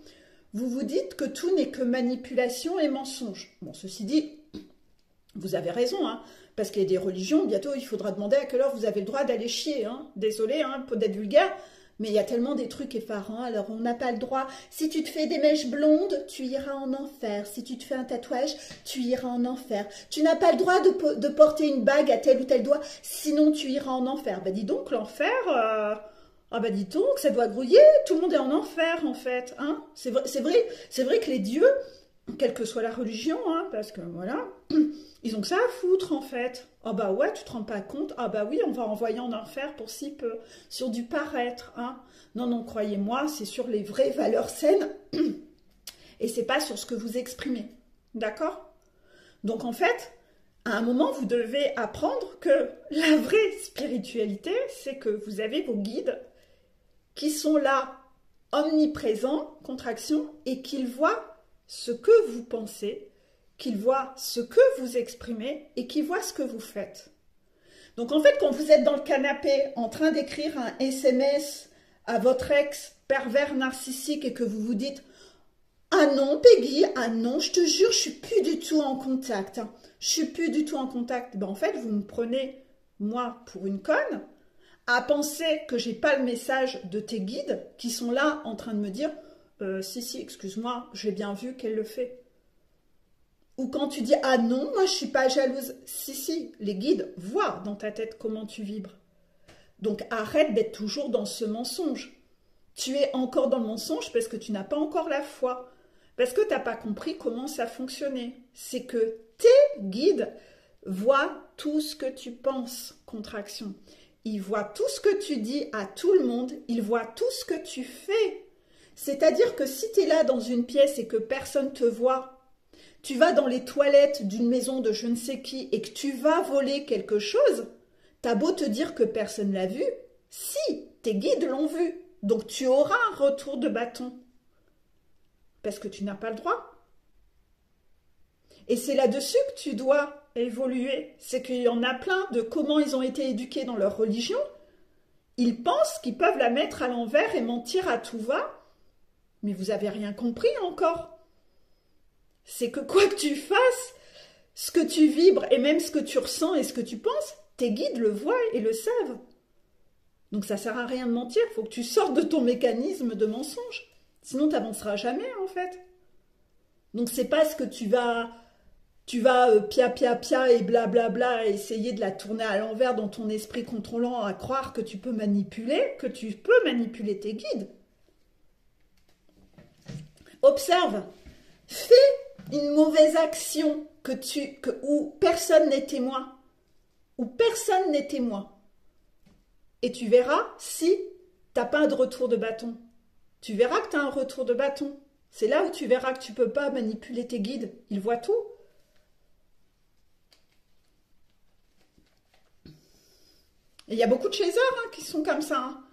vous vous dites que tout n'est que manipulation et mensonge. Bon, ceci dit, vous avez raison, hein, parce qu'il y a des religions, bientôt il faudra demander à quelle heure vous avez le droit d'aller chier. Hein. Désolé hein, d'être vulgaire, mais il y a tellement des trucs effarants, alors on n'a pas le droit. Si tu te fais des mèches blondes, tu iras en enfer. Si tu te fais un tatouage, tu iras en enfer. Tu n'as pas le droit de porter une bague à tel ou tel doigt, sinon tu iras en enfer. Bah dis donc, l'enfer... Ah bah dis donc, ça doit grouiller, tout le monde est en enfer en fait. Hein, c'est vrai que les dieux, quelle que soit la religion, hein, parce que voilà, ils ont que ça à foutre en fait. Ah bah ouais, tu te rends pas compte. Ah bah oui, on va envoyer en enfer pour si peu, sur du paraître. Hein. Non, non, croyez-moi, c'est sur les vraies valeurs saines et c'est pas sur ce que vous exprimez. D'accord? Donc en fait, à un moment, vous devez apprendre que la vraie spiritualité, c'est que vous avez vos guides qui sont là, omniprésents, contraction, et qu'ils voient ce que vous pensez, qu'ils voient ce que vous exprimez, et qu'ils voient ce que vous faites. Donc en fait, quand vous êtes dans le canapé, en train d'écrire un SMS à votre ex pervers narcissique, et que vous vous dites « Ah non, Peggy, ah non, je te jure, je suis plus du tout en contact. Hein. Je suis plus du tout en contact. » Ben, en fait, vous me prenez, moi, pour une conne, à penser que j'ai pas le message de tes guides qui sont là en train de me dire si, excuse-moi, j'ai bien vu qu'elle le fait. Ou quand tu dis ah non, moi je suis pas jalouse. Si, les guides voient dans ta tête comment tu vibres. Donc arrête d'être toujours dans ce mensonge. Tu es encore dans le mensonge parce que tu n'as pas encore la foi. Parce que tu n'as pas compris comment ça fonctionnait. C'est que tes guides voient tout ce que tu penses, contraction. Ils voient tout ce que tu dis à tout le monde, ils voient tout ce que tu fais. C'est-à-dire que si tu es là dans une pièce et que personne ne te voit, tu vas dans les toilettes d'une maison de je ne sais qui et que tu vas voler quelque chose, t'as beau te dire que personne ne l'a vu, si, tes guides l'ont vu. Donc tu auras un retour de bâton. Parce que tu n'as pas le droit. Et c'est là-dessus que tu dois évoluer. C'est qu'il y en a plein de comment ils ont été éduqués dans leur religion. Ils pensent qu'ils peuvent la mettre à l'envers et mentir à tout va. Mais vous n'avez rien compris encore. C'est que quoi que tu fasses, ce que tu vibres et même ce que tu ressens et ce que tu penses, tes guides le voient et le savent. Donc ça ne sert à rien de mentir. Il faut que tu sortes de ton mécanisme de mensonge. Sinon, tu n'avanceras jamais en fait. Donc c'est pas ce que tu vas pia et blablabla essayer de la tourner à l'envers dans ton esprit contrôlant à croire que tu peux manipuler tes guides. Observe, fais une mauvaise action où personne n'est témoin, et tu verras si tu n'as pas de retour de bâton. Tu verras que tu as un retour de bâton. C'est là où tu verras que tu ne peux pas manipuler tes guides. Ils voient tout. Et il y a beaucoup de chasers qui sont comme ça. Hein.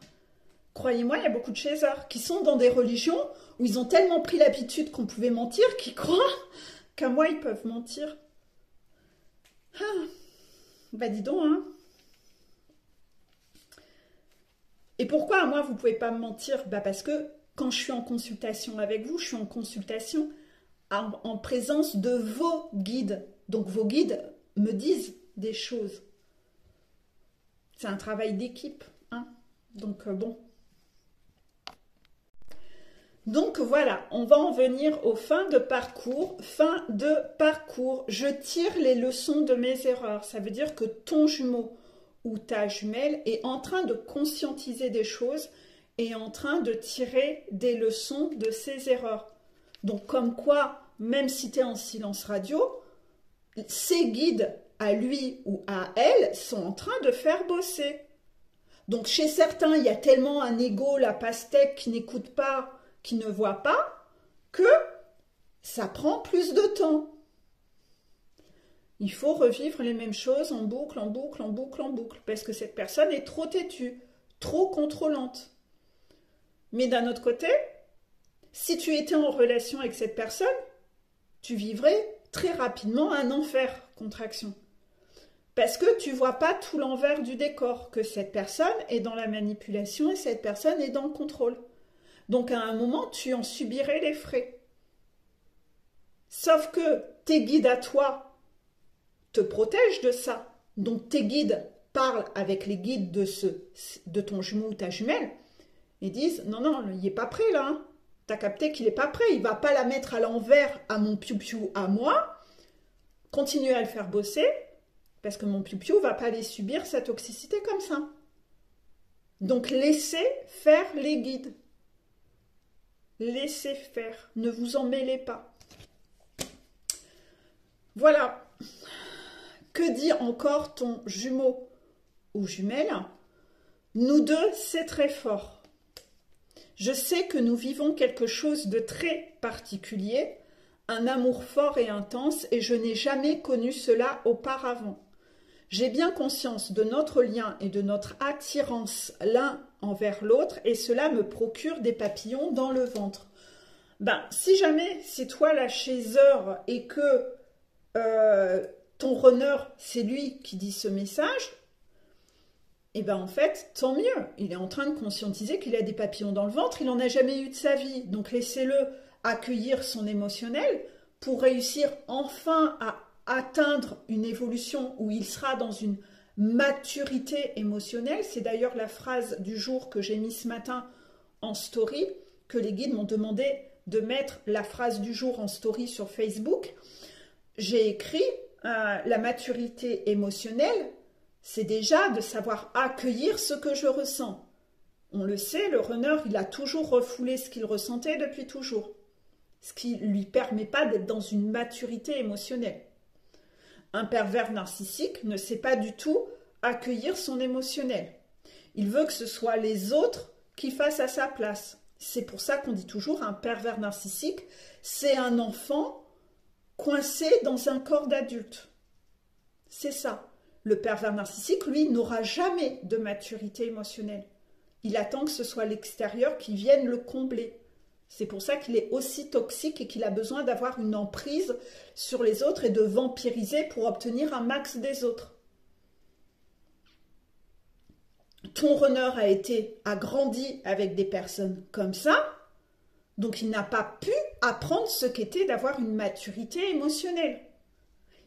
Croyez-moi, il y a beaucoup de chasers qui sont dans des religions où ils ont tellement pris l'habitude qu'on pouvait mentir qu'ils croient qu'à moi, ils peuvent mentir. Ah, bah dis donc, hein. Et pourquoi à moi, vous ne pouvez pas me mentir? Bah parce que quand je suis en consultation avec vous, je suis en consultation en présence de vos guides. Donc vos guides me disent des choses. C'est un travail d'équipe. Hein. Donc bon. Donc voilà, on va en venir aux fins de parcours. Fin de parcours. Je tire les leçons de mes erreurs. Ça veut dire que ton jumeau ou ta jumelle est en train de conscientiser des choses et en train de tirer des leçons de ses erreurs. Donc comme quoi, même si tu es en silence radio, ses guides à lui ou à elle sont en train de faire bosser. Donc chez certains, il y a tellement un ego, la pastèque qui n'écoute pas, qui ne voit pas, que ça prend plus de temps. Il faut revivre les mêmes choses en boucle, parce que cette personne est trop têtue, trop contrôlante. Mais d'un autre côté, si tu étais en relation avec cette personne, tu vivrais très rapidement un enfer, contraction. Parce que tu ne vois pas tout l'envers du décor, que cette personne est dans la manipulation et cette personne est dans le contrôle. Donc à un moment, tu en subirais les frais. Sauf que tes guides à toi te protègent de ça. Donc tes guides parlent avec les guides de ton jumeau ou ta jumelle et disent non, non, il n'est pas prêt là. Hein. Tu as capté qu'il n'est pas prêt. Il ne va pas la mettre à l'envers à mon piou-piou à moi. Continuez à le faire bosser parce que mon piou-piou ne va pas aller subir sa toxicité comme ça. Donc laissez faire les guides. Laissez faire. Ne vous en mêlez pas. Voilà. Que dit encore ton jumeau ou jumelle? Nous deux, c'est très fort. Je sais que nous vivons quelque chose de très particulier, un amour fort et intense, et je n'ai jamais connu cela auparavant. J'ai bien conscience de notre lien et de notre attirance l'un envers l'autre, et cela me procure des papillons dans le ventre. Ben, si jamais c'est toi la chasseur et que ton runner, c'est lui qui dit ce message, et bien en fait, tant mieux. Il est en train de conscientiser qu'il a des papillons dans le ventre, il n'en a jamais eu de sa vie. Donc laissez-le accueillir son émotionnel pour réussir enfin à atteindre une évolution où il sera dans une maturité émotionnelle. C'est d'ailleurs la phrase du jour que j'ai mise ce matin en story, que les guides m'ont demandé de mettre la phrase du jour en story sur Facebook. J'ai écrit la maturité émotionnelle, c'est déjà de savoir accueillir ce que je ressens. On le sait, le runner, il a toujours refoulé ce qu'il ressentait depuis toujours. Ce qui ne lui permet pas d'être dans une maturité émotionnelle. Un pervers narcissique ne sait pas du tout accueillir son émotionnel. Il veut que ce soit les autres qui fassent à sa place. C'est pour ça qu'on dit toujours un pervers narcissique, c'est un enfant coincé dans un corps d'adulte. C'est ça. Le pervers narcissique, lui, n'aura jamais de maturité émotionnelle. Il attend que ce soit l'extérieur qui vienne le combler. C'est pour ça qu'il est aussi toxique et qu'il a besoin d'avoir une emprise sur les autres et de vampiriser pour obtenir un max des autres. Ton runner a grandi avec des personnes comme ça, donc il n'a pas pu apprendre ce qu'était d'avoir une maturité émotionnelle.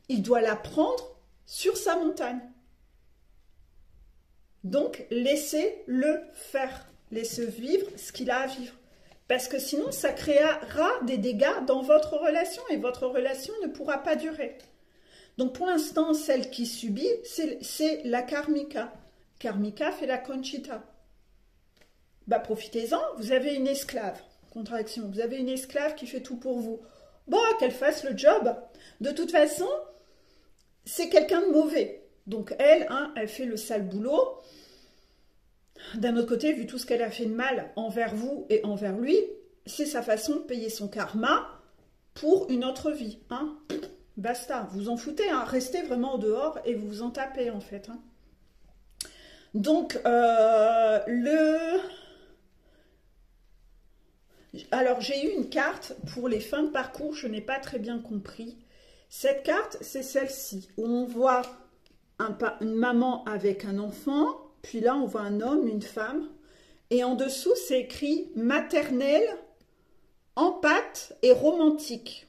Il doit l'apprendre sur sa montagne. Donc, laissez-le faire. Laissez vivre ce qu'il a à vivre. Parce que sinon, ça créera des dégâts dans votre relation et votre relation ne pourra pas durer. Donc, pour l'instant, celle qui subit, c'est la karmika. Karmika fait la Conchita. Bah, profitez-en, vous avez une esclave. Contraction, vous avez une esclave qui fait tout pour vous. Bon, qu'elle fasse le job. De toute façon, c'est quelqu'un de mauvais. Donc elle, elle fait le sale boulot. D'un autre côté, vu tout ce qu'elle a fait de mal envers vous et envers lui, c'est sa façon de payer son karma pour une autre vie. Basta, vous en foutez. Restez vraiment au dehors et vous vous en tapez en fait. Donc, alors j'ai eu une carte pour les fins de parcours, je n'ai pas très bien compris. Cette carte, c'est celle-ci, où on voit une maman avec un enfant, puis là on voit un homme, une femme, et en dessous c'est écrit maternelle, empathe et romantique.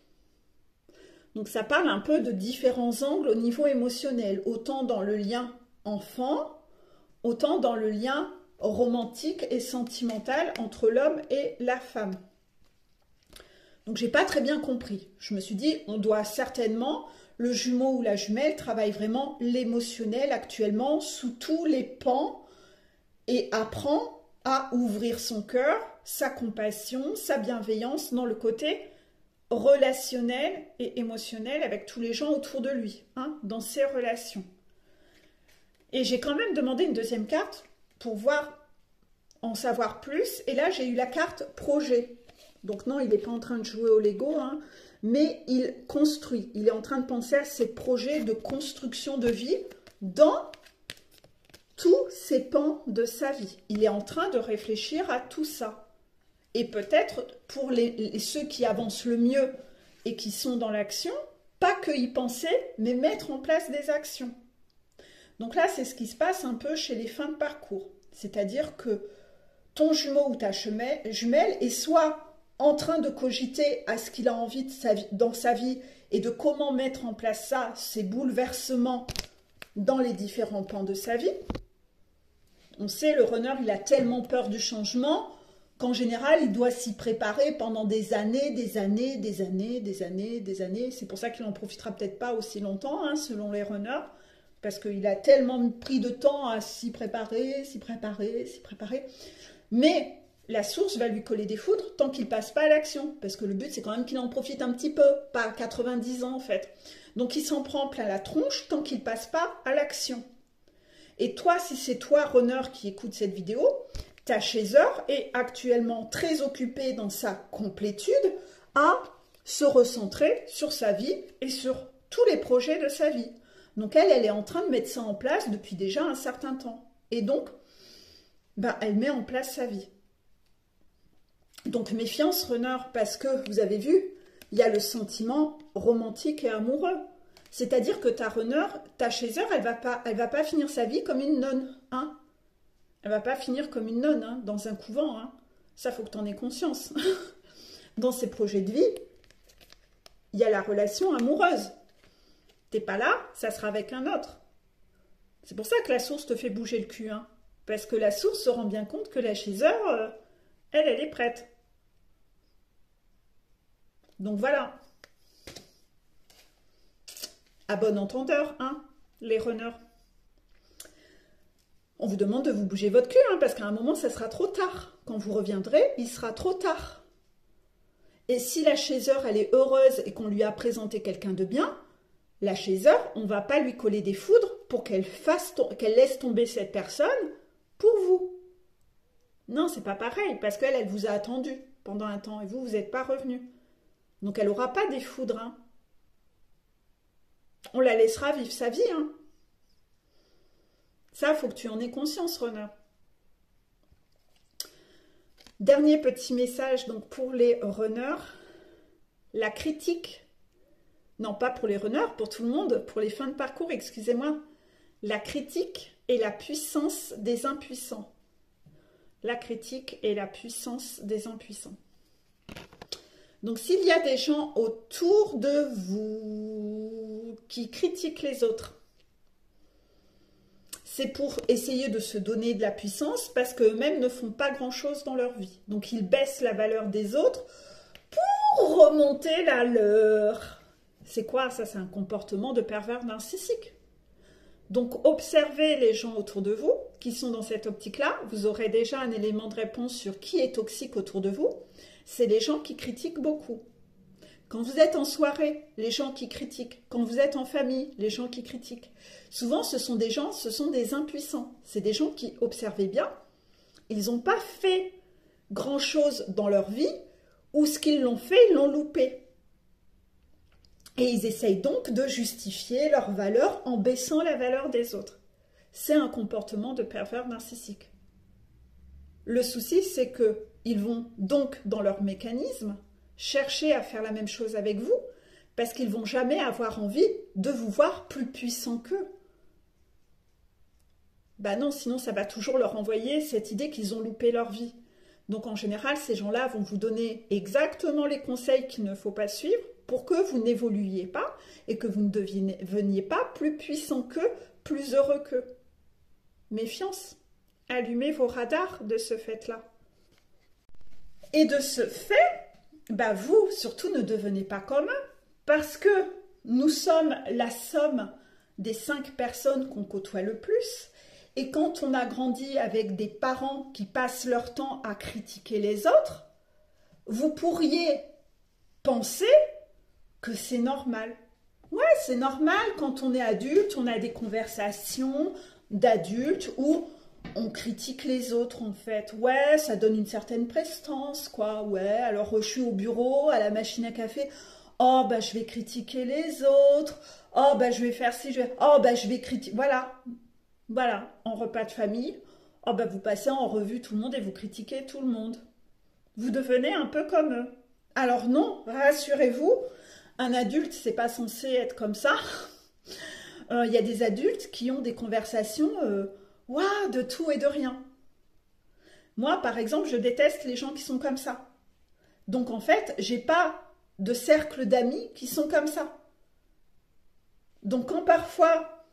Donc ça parle un peu de différents angles au niveau émotionnel, autant dans le lien enfant, autant dans le lien romantique et sentimental entre l'homme et la femme. Donc j'ai pas très bien compris. Je me suis dit, on doit certainement, le jumeau ou la jumelle travaille vraiment l'émotionnel actuellement sous tous les pans et apprend à ouvrir son cœur, sa compassion, sa bienveillance dans le côté relationnel et émotionnel avec tous les gens autour de lui, dans ses relations. Et j'ai quand même demandé une deuxième carte pour en savoir plus. Et là, j'ai eu la carte projet. Donc non, il n'est pas en train de jouer au Lego, mais il construit. Il est en train de penser à ses projets de construction de vie dans tous ses pans de sa vie. Il est en train de réfléchir à tout ça. Et peut-être pour ceux qui avancent le mieux et qui sont dans l'action, pas que y penser, mais mettre en place des actions. Donc là, c'est ce qui se passe un peu chez les fins de parcours. C'est-à-dire que ton jumeau ou ta jumelle est soit en train de cogiter à ce qu'il a envie dans sa vie et de comment mettre en place ça, ces bouleversements dans les différents pans de sa vie. On sait, le runner, il a tellement peur du changement qu'en général, il doit s'y préparer pendant des années, des années, des années, des années, des années. C'est pour ça qu'il n'en profitera peut-être pas aussi longtemps, hein, selon les runners, parce qu'il a tellement pris de temps à s'y préparer, s'y préparer, s'y préparer. Mais la source va lui coller des foudres tant qu'il ne passe pas à l'action, parce que le but, c'est quand même qu'il en profite un petit peu, pas à 90 ans en fait. Donc il s'en prend plein la tronche tant qu'il ne passe pas à l'action. Et toi, si c'est toi, runner, qui écoute cette vidéo, ta chaser est actuellement très occupée dans sa complétude à se recentrer sur sa vie et sur tous les projets de sa vie. Donc elle est en train de mettre ça en place depuis déjà un certain temps. Et donc, elle met en place sa vie. Donc méfiance, runner, parce que vous avez vu, il y a le sentiment romantique et amoureux. C'est-à-dire que ta runner, ta chaser, elle va pas finir sa vie comme une nonne, hein. Elle va pas finir comme une nonne, hein, dans un couvent, hein. Ça, faut que tu en aies conscience. Dans ses projets de vie, il y a la relation amoureuse. T'es pas là, ça sera avec un autre. C'est pour ça que la source te fait bouger le cul, hein. Parce que la source se rend bien compte que la chaser, elle est prête. Donc voilà. À bon entendeur, hein, les runners. On vous demande de vous bouger votre cul, hein, parce qu'à un moment, ça sera trop tard. Quand vous reviendrez, il sera trop tard. Et si la chaser, elle est heureuse et qu'on lui a présenté quelqu'un de bien, la chaser, on ne va pas lui coller des foudres pour qu'elle laisse tomber cette personne pour vous. Non, c'est pas pareil, parce qu'elle, elle vous a attendu pendant un temps et vous n'êtes pas revenu. Donc, elle n'aura pas des foudres, hein. On la laissera vivre sa vie, hein. Ça, il faut que tu en aies conscience, runner. Dernier petit message donc pour les runners. La critique, non pas pour les runners, pour tout le monde, pour les fins de parcours, excusez-moi. La critique est la puissance des impuissants. La critique est la puissance des impuissants. Donc, s'il y a des gens autour de vous qui critiquent les autres, c'est pour essayer de se donner de la puissance parce qu'eux-mêmes ne font pas grand-chose dans leur vie. Donc, ils baissent la valeur des autres pour remonter la leur. C'est quoi ça? C'est un comportement de pervers narcissique. Donc, observez les gens autour de vous qui sont dans cette optique-là. Vous aurez déjà un élément de réponse sur qui est toxique autour de vous. C'est les gens qui critiquent beaucoup. Quand vous êtes en soirée, les gens qui critiquent. Quand vous êtes en famille, les gens qui critiquent. Souvent, ce sont des impuissants. C'est des gens qui, observez bien, ils n'ont pas fait grand-chose dans leur vie, ou ce qu'ils l'ont fait, ils l'ont loupé. Et ils essayent donc de justifier leur valeur en baissant la valeur des autres. C'est un comportement de pervers narcissique. Le souci, c'est qu'ils vont donc, dans leur mécanisme, chercher à faire la même chose avec vous, parce qu'ils ne vont jamais avoir envie de vous voir plus puissant qu'eux. Ben non, sinon ça va toujours leur envoyer cette idée qu'ils ont loupé leur vie. Donc en général, ces gens-là vont vous donner exactement les conseils qu'il ne faut pas suivre pour que vous n'évoluiez pas et que vous ne deveniez pas plus puissant qu'eux, plus heureux qu'eux. Méfiance, allumez vos radars de ce fait-là. Et de ce fait, vous, surtout, ne devenez pas comme eux, parce que nous sommes la somme des 5 personnes qu'on côtoie le plus, et quand on a grandi avec des parents qui passent leur temps à critiquer les autres, vous pourriez penser que c'est normal. Ouais, c'est normal, quand on est adulte, on a des conversations d'adultes où on critique les autres, en fait. Ouais, ça donne une certaine prestance, quoi. Ouais, alors je suis au bureau, à la machine à café. Oh, je vais critiquer les autres. Oh, je vais faire ci, je vais critiquer. Voilà. Voilà, en repas de famille. Oh, vous passez en revue tout le monde et vous critiquez tout le monde. Vous devenez un peu comme eux. Alors non, rassurez-vous, un adulte, c'est pas censé être comme ça. Il y a des adultes qui ont des conversations... de tout et de rien. Moi, par exemple, je déteste les gens qui sont comme ça. Donc, en fait, j'ai pas de cercle d'amis qui sont comme ça. Donc, quand parfois,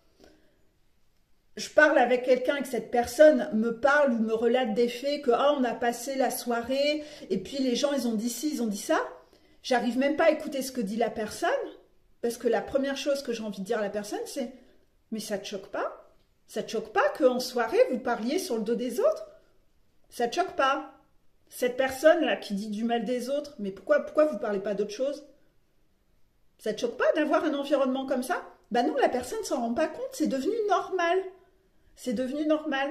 je parle avec quelqu'un et que cette personne me parle ou me relate des faits, que on a passé la soirée, et puis les gens, ils ont dit ci, ils ont dit ça, j'arrive même pas à écouter ce que dit la personne, parce que la première chose que j'ai envie de dire à la personne, c'est « Mais ça te choque pas? Ça te choque pas qu'en soirée, vous parliez sur le dos des autres? Ça te choque pas? Cette personne-là qui dit du mal des autres, mais pourquoi vous parlez pas d'autre chose? Ça te choque pas d'avoir un environnement comme ça? » Ben non, la personne ne s'en rend pas compte, c'est devenu normal. C'est devenu normal.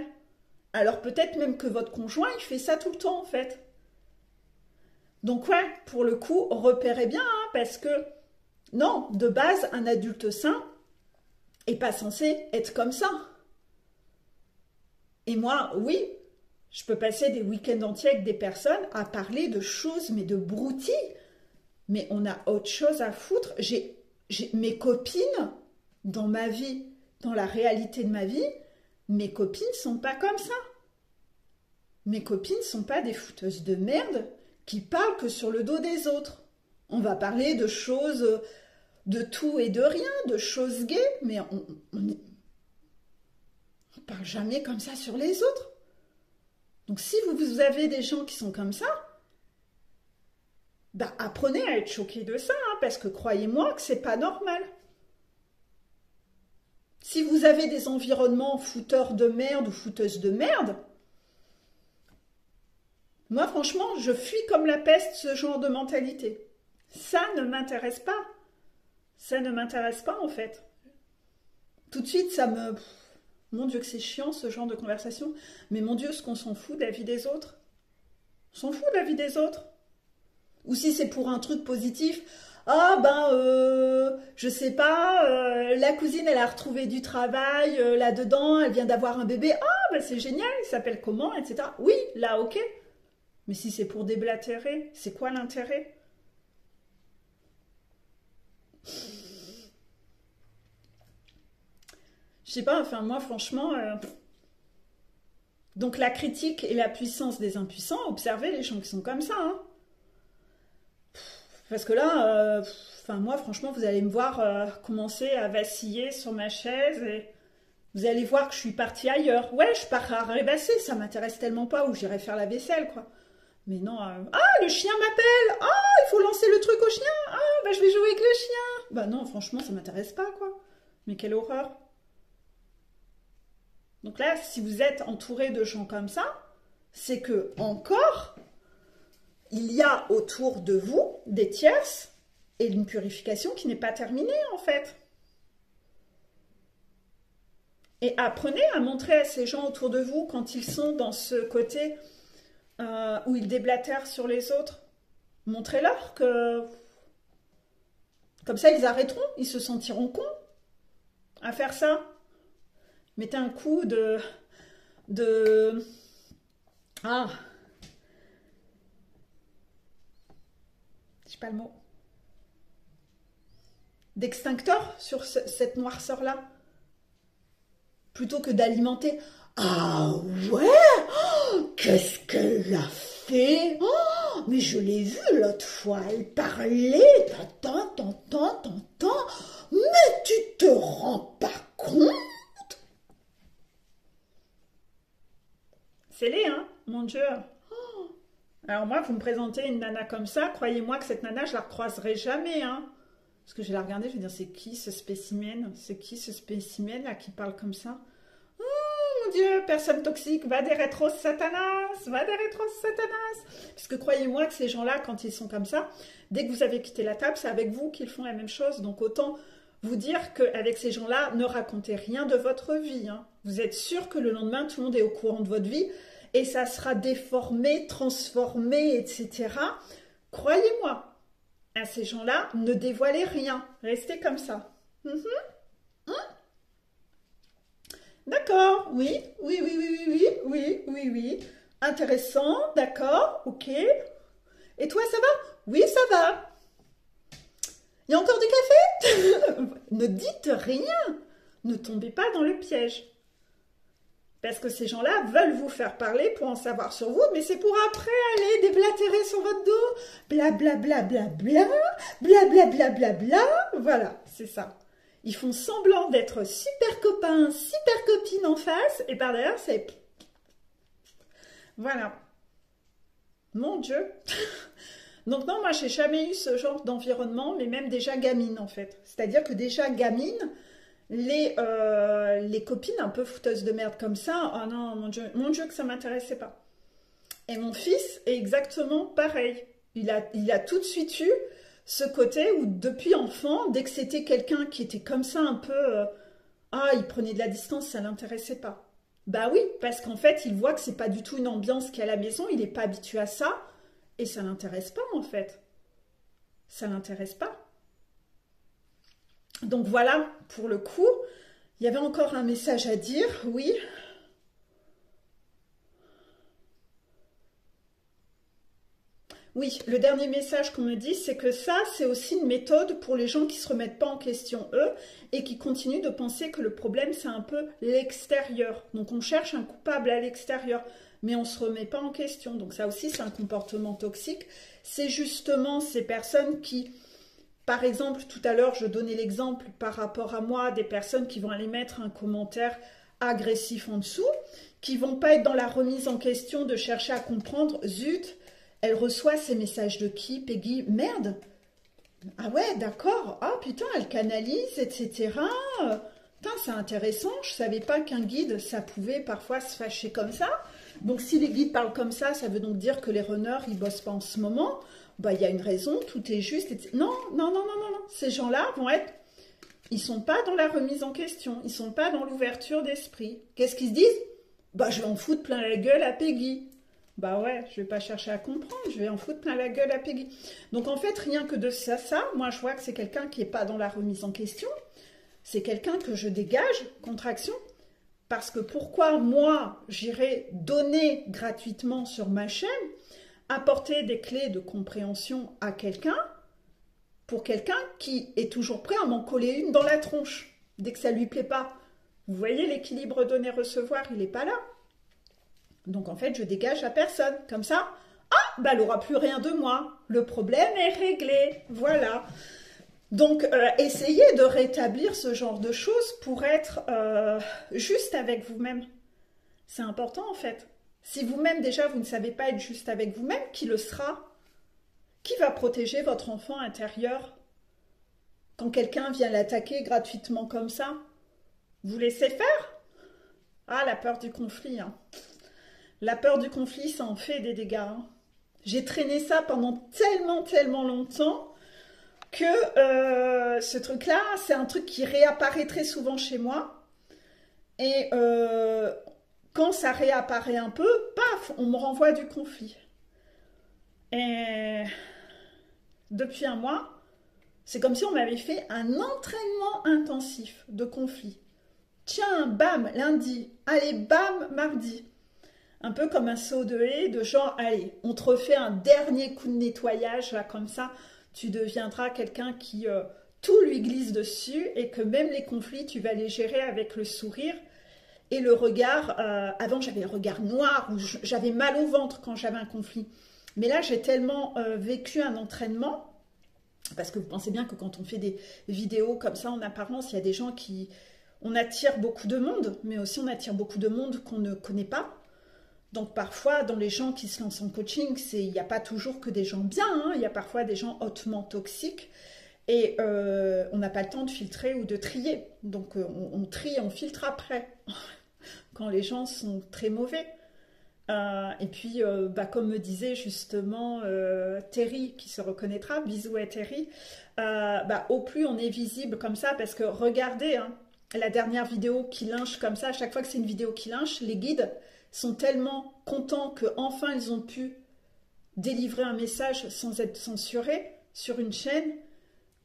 Alors peut-être même que votre conjoint, il fait ça tout le temps en fait. Donc ouais, pour le coup, repérez bien, hein, parce que non, de base, un adulte sain n'est pas censé être comme ça. Et moi, oui, je peux passer des week-ends entiers avec des personnes à parler de choses, mais de broutilles. Mais on a autre chose à foutre. J'ai mes copines, dans ma vie, dans la réalité de ma vie, mes copines ne sont pas comme ça. Mes copines ne sont pas des fouteuses de merde qui parlent que sur le dos des autres. On va parler de choses, de tout et de rien, de choses gays, mais on ne parle jamais comme ça sur les autres. Donc si vous avez des gens qui sont comme ça, bah apprenez à être choqués de ça, hein, parce que croyez-moi que c'est pas normal. Si vous avez des environnements fouteurs de merde ou fouteuses de merde, moi franchement, je fuis comme la peste ce genre de mentalité. Ça ne m'intéresse pas. Ça ne m'intéresse pas en fait. Tout de suite, ça me... Mon Dieu que c'est chiant ce genre de conversation. Mais mon Dieu, ce qu'on s'en fout de la vie des autres. On s'en fout de la vie des autres. Ou si c'est pour un truc positif, ah je sais pas, la cousine elle a retrouvé du travail là-dedans, elle vient d'avoir un bébé, c'est génial, il s'appelle comment, etc. Oui, là ok. Mais si c'est pour déblatérer, c'est quoi l'intérêt? Je sais pas, enfin moi franchement... Donc la critique et la puissance des impuissants, observez les gens qui sont comme ça, hein. Parce que là, moi franchement, vous allez me voir commencer à vaciller sur ma chaise et vous allez voir que je suis partie ailleurs. Ouais, je pars à rêvasser, ça m'intéresse tellement pas, ou j'irai faire la vaisselle, quoi. Mais non, le chien m'appelle, il faut lancer le truc au chien, je vais jouer avec le chien. Bah non, franchement, ça m'intéresse pas, quoi. Mais quelle horreur. Donc là, si vous êtes entouré de gens comme ça, c'est que encore... il y a autour de vous des tierces et une purification qui n'est pas terminée en fait. Et apprenez à montrer à ces gens autour de vous quand ils sont dans ce côté où ils déblatèrent sur les autres. Montrez-leur que comme ça ils arrêteront, ils se sentiront cons à faire ça. Mettez un coup de pas le mot, d'extincteur sur cette noirceur-là, plutôt que d'alimenter. Ah ouais, qu'est-ce qu'elle a fait? Mais je l'ai vue l'autre fois, elle parlait, mais tu te rends pas compte? C'est laid, hein, mon Dieu. Alors moi, vous me présentez une nana comme ça, croyez-moi que cette nana, je la recroiserai jamais, hein. Parce que je vais la regarder, je vais dire, c'est qui ce spécimen? C'est qui ce spécimen là qui parle comme ça? Oh mon Dieu, personne toxique, va des rétros satanas, va des rétros satanas. Parce que croyez-moi que ces gens-là, quand ils sont comme ça, dès que vous avez quitté la table, c'est avec vous qu'ils font la même chose. Donc autant vous dire qu'avec ces gens-là, ne racontez rien de votre vie, hein. Vous êtes sûr que le lendemain, tout le monde est au courant de votre vie et ça sera déformé, transformé, etc. Croyez-moi, à ces gens-là, ne dévoilez rien. Restez comme ça. D'accord, oui. Intéressant, d'accord, ok. Et toi, ça va? Oui, ça va. Il y a encore du café? Ne dites rien. Ne tombez pas dans le piège. Parce que ces gens-là veulent vous faire parler pour en savoir sur vous, mais c'est pour après aller déblatérer sur votre dos. Bla bla bla bla bla, bla bla bla bla bla. Voilà, c'est ça. Ils font semblant d'être super copains, super copines en face, et par derrière, c'est... Voilà. Mon Dieu. Donc non, moi, j'ai jamais eu ce genre d'environnement, mais même déjà gamine, en fait. C'est-à-dire que déjà gamine, les copines un peu fouteuses de merde comme ça, oh non, mon Dieu que ça m'intéressait pas. Et mon fils est exactement pareil. Il a tout de suite eu ce côté où depuis enfant, dès que c'était quelqu'un qui était comme ça un peu... il prenait de la distance, ça l'intéressait pas. Bah oui, parce qu'en fait, il voit que c'est pas du tout une ambiance qu'il y a à la maison, il n'est pas habitué à ça, et ça l'intéresse pas en fait. Ça l'intéresse pas. Donc voilà, pour le coup, il y avait encore un message à dire, oui. Oui, le dernier message qu'on me dit, c'est que ça, c'est aussi une méthode pour les gens qui ne se remettent pas en question, eux, et qui continuent de penser que le problème, c'est un peu l'extérieur. Donc, on cherche un coupable à l'extérieur, mais on ne se remet pas en question. Donc, ça aussi, c'est un comportement toxique. C'est justement ces personnes qui, par exemple, tout à l'heure, je donnais l'exemple par rapport à moi, des personnes qui vont aller mettre un commentaire agressif en dessous, qui ne vont pas être dans la remise en question de chercher à comprendre, zut, elle reçoit ces messages de qui, Peggy? Merde! Ah ouais, d'accord. Ah putain, elle canalise, etc. Putain, c'est intéressant. Je savais pas qu'un guide, ça pouvait parfois se fâcher comme ça. Donc si les guides parlent comme ça veut donc dire que les runners, ils bossent pas en ce moment. Bah, il y a une raison, tout est juste. Etc. Non, non, non, non, non, non. Ces gens-là vont être... Ils sont pas dans la remise en question. Ils sont pas dans l'ouverture d'esprit. Qu'est-ce qu'ils se disent? Bah, je vais en foutre plein la gueule à Peggy. Bah ouais, je vais pas chercher à comprendre, je vais en foutre plein la gueule à Peggy. Donc en fait, rien que de ça, moi je vois que c'est quelqu'un qui n'est pas dans la remise en question. C'est quelqu'un que je dégage, contraction. Parce que pourquoi moi, j'irais donner gratuitement sur ma chaîne, apporter des clés de compréhension à quelqu'un, pour quelqu'un qui est toujours prêt à m'en coller une dans la tronche, dès que ça lui plaît pas. Vous voyez l'équilibre donner-recevoir, il n'est pas là. Donc en fait, je dégage à personne. Comme ça, bah, elle n'aura plus rien de moi. Le problème est réglé. Voilà. Donc, essayez de rétablir ce genre de choses pour être juste avec vous-même. C'est important en fait. Si vous-même déjà, vous ne savez pas être juste avec vous-même, qui le sera? Qui va protéger votre enfant intérieur quand quelqu'un vient l'attaquer gratuitement comme ça? Vous laissez faire? Ah, la peur du conflit, hein. La peur du conflit, ça en fait des dégâts. Hein. J'ai traîné ça pendant tellement longtemps que ce truc-là, c'est un truc qui réapparaît très souvent chez moi. Et quand ça réapparaît un peu, paf, on me renvoie du conflit. Et depuis un mois, c'est comme si on m'avait fait un entraînement intensif de conflit. Tiens, bam, lundi. Allez, bam, mardi. Un peu comme un saut de haie, de genre, allez, on te refait un dernier coup de nettoyage, là, comme ça, tu deviendras quelqu'un qui tout lui glisse dessus et que même les conflits, tu vas les gérer avec le sourire et le regard. Avant, j'avais le regard noir, où j'avais mal au ventre quand j'avais un conflit. Mais là, j'ai tellement vécu un entraînement, parce que vous pensez bien que quand on fait des vidéos comme ça, en apparence, il y a des gens qui... On attire beaucoup de monde, mais aussi on attire beaucoup de monde qu'on ne connaît pas. Donc parfois, dans les gens qui se lancent en coaching, il n'y a pas toujours que des gens bien, hein, il y a parfois des gens hautement toxiques et on n'a pas le temps de filtrer ou de trier. Donc on trie, on filtre après, quand les gens sont très mauvais. Et puis, comme me disait justement Terry, qui se reconnaîtra, bisous à Terry, au plus on est visible comme ça, parce que regardez, hein, la dernière vidéo qui lynche comme ça, à chaque fois que c'est une vidéo qui lynche, les guides sont tellement contents qu'enfin ils ont pu délivrer un message sans être censurés sur une chaîne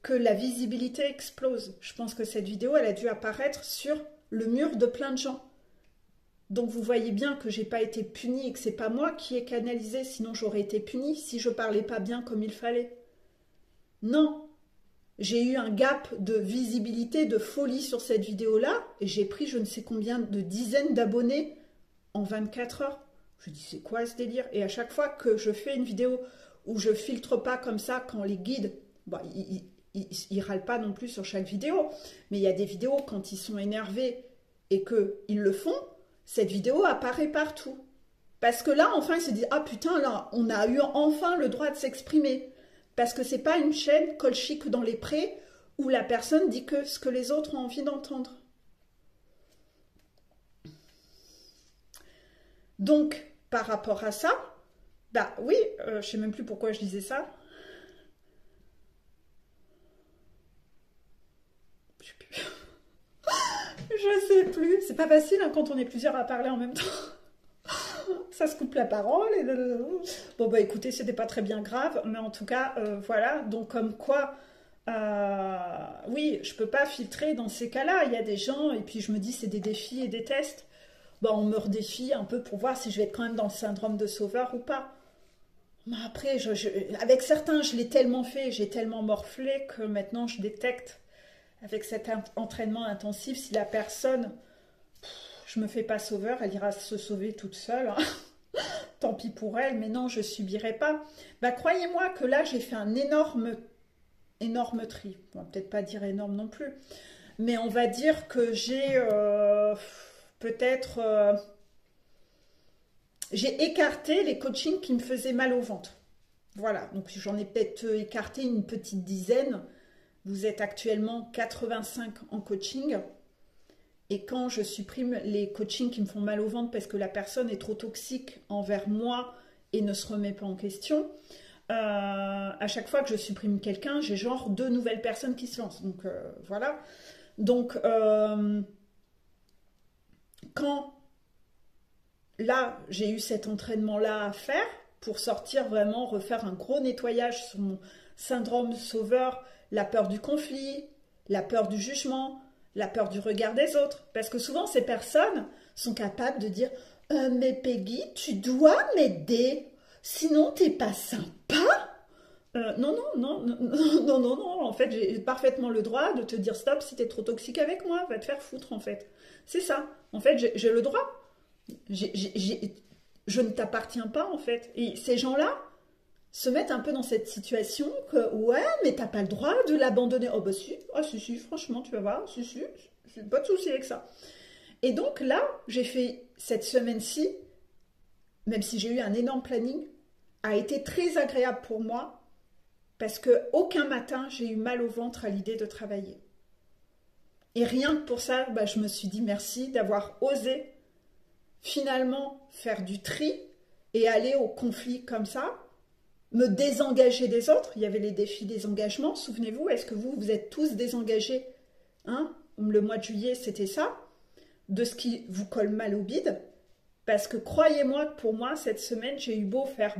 que la visibilité explose. Je pense que cette vidéo, elle a dû apparaître sur le mur de plein de gens. Donc vous voyez bien que j'ai pas été punie et que c'est pas moi qui ai canalisé, sinon j'aurais été punie si je parlais pas bien comme il fallait. Non, j'ai eu un gap de visibilité, de folie sur cette vidéo-là, et j'ai pris je ne sais combien de dizaines d'abonnés en 24 heures. Je dis, c'est quoi ce délire? Et à chaque fois que je fais une vidéo où je filtre pas comme ça, quand les guides, bon, ils râlent pas non plus sur chaque vidéo, mais il y a des vidéos quand ils sont énervés et qu'ils le font, cette vidéo apparaît partout. Parce que là, enfin, ils se disent, ah putain, là, on a eu enfin le droit de s'exprimer. Parce que c'est pas une chaîne colchique dans les prés où la personne dit que ce que les autres ont envie d'entendre. Donc, par rapport à ça, bah oui, je sais même plus pourquoi je disais ça. Je sais plus. Je sais plus. C'est pas facile hein, quand on est plusieurs à parler en même temps. Ça se coupe la parole. Et... Bon, bah écoutez, c'était pas très bien grave, mais en tout cas, voilà. Donc, comme quoi, oui, je peux pas filtrer dans ces cas-là. Il y a des gens, et puis je me dis, c'est des défis et des tests. Bon, on me redéfie un peu pour voir si je vais être quand même dans le syndrome de sauveur ou pas. Mais après, avec certains, je l'ai tellement fait, j'ai tellement morflé que maintenant je détecte avec cet entraînement intensif si la personne, je me fais pas sauveur, elle ira se sauver toute seule. Hein. Tant pis pour elle, mais non, je subirai pas. Bah, croyez-moi que là, j'ai fait un énorme tri. On va peut-être pas dire énorme non plus, mais on va dire que j'ai peut-être... j'ai écarté les coachings qui me faisaient mal au ventre. Voilà, donc j'en ai peut-être écarté une petite dizaine. Vous êtes actuellement 85 en coaching. Et quand je supprime les coachings qui me font mal au ventre parce que la personne est trop toxique envers moi et ne se remet pas en question, à chaque fois que je supprime quelqu'un, j'ai genre 2 nouvelles personnes qui se lancent. Donc voilà. Donc quand là, j'ai eu cet entraînement-là à faire pour sortir vraiment, refaire un gros nettoyage sur mon syndrome sauveur, la peur du conflit, la peur du jugement, la peur du regard des autres. Parce que souvent, ces personnes sont capables de dire « Mais Peggy, tu dois m'aider, sinon t'es pas sympa ?» Non, non, non, non, non, non, non, en fait, j'ai parfaitement le droit de te dire « Stop, si t'es trop toxique avec moi, va te faire foutre, en fait. » C'est ça. En fait, j'ai le droit. Je ne t'appartiens pas en fait. Et ces gens-là se mettent un peu dans cette situation que ouais, mais t'as pas le droit de l'abandonner. Oh bah si, ah si, si, franchement, tu vas voir, si, si, pas de souci avec ça. Et donc là, j'ai fait cette semaine-ci, même si j'ai eu un énorme planning, a été très agréable pour moi parce que aucun matin j'ai eu mal au ventre à l'idée de travailler. Et rien que pour ça, bah, je me suis dit merci d'avoir osé finalement faire du tri et aller au conflit comme ça, me désengager des autres. Il y avait les défis des engagements, souvenez-vous, est-ce que vous êtes tous désengagés hein? Le mois de juillet, c'était ça, de ce qui vous colle mal au bide, parce que croyez-moi que pour moi, cette semaine, j'ai eu beau faire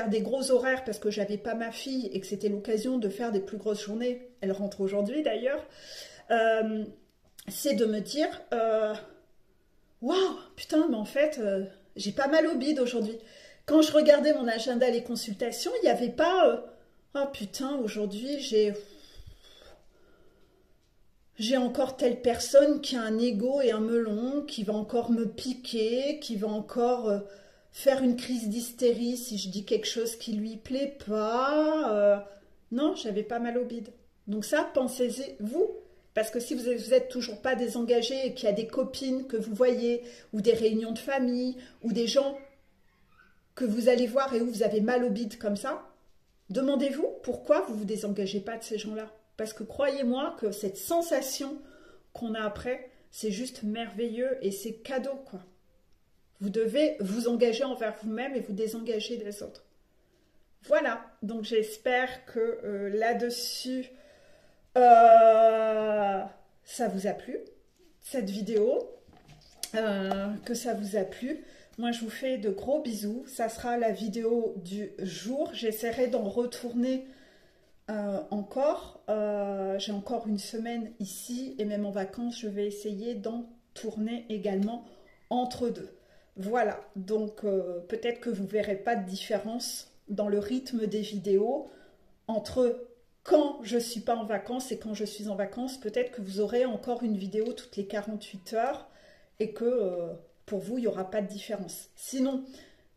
des gros horaires parce que j'avais pas ma fille et que c'était l'occasion de faire des plus grosses journées, elle rentre aujourd'hui d'ailleurs, c'est de me dire... waouh, putain, mais en fait, j'ai pas mal au bide aujourd'hui. Quand je regardais mon agenda, les consultations, il n'y avait pas oh putain, aujourd'hui, j'ai encore telle personne qui a un ego et un melon, qui va encore me piquer, qui va encore faire une crise d'hystérie si je dis quelque chose qui lui plaît pas. Non, j'avais pas mal au bide. Donc ça, pensez-y, vous. Parce que si vous n'êtes toujours pas désengagé et qu'il y a des copines que vous voyez, ou des réunions de famille, ou des gens que vous allez voir et où vous avez mal au bide comme ça, demandez-vous pourquoi vous ne vous désengagez pas de ces gens-là. Parce que croyez-moi que cette sensation qu'on a après, c'est juste merveilleux et c'est cadeau, quoi. Vous devez vous engager envers vous-même et vous désengager des autres. Voilà, donc j'espère que là-dessus... ça vous a plu, cette vidéo, que ça vous a plu. Moi, je vous fais de gros bisous. Ça sera la vidéo du jour. J'essaierai d'en retourner encore. J'ai encore une semaine ici et même en vacances, je vais essayer d'en tourner également entre deux. Voilà, donc peut-être que vous ne verrez pas de différence dans le rythme des vidéos entre... quand je ne suis pas en vacances et quand je suis en vacances, peut-être que vous aurez encore une vidéo toutes les 48 heures et que pour vous, il n'y aura pas de différence. Sinon,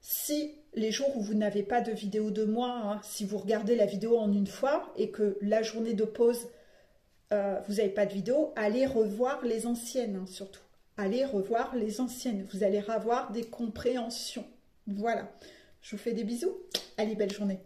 si les jours où vous n'avez pas de vidéo de moi, hein, si vous regardez la vidéo en une fois et que la journée de pause, vous n'avez pas de vidéo, allez revoir les anciennes, hein, surtout. Allez revoir les anciennes. Vous allez avoir des compréhensions. Voilà. Je vous fais des bisous. Allez, belle journée.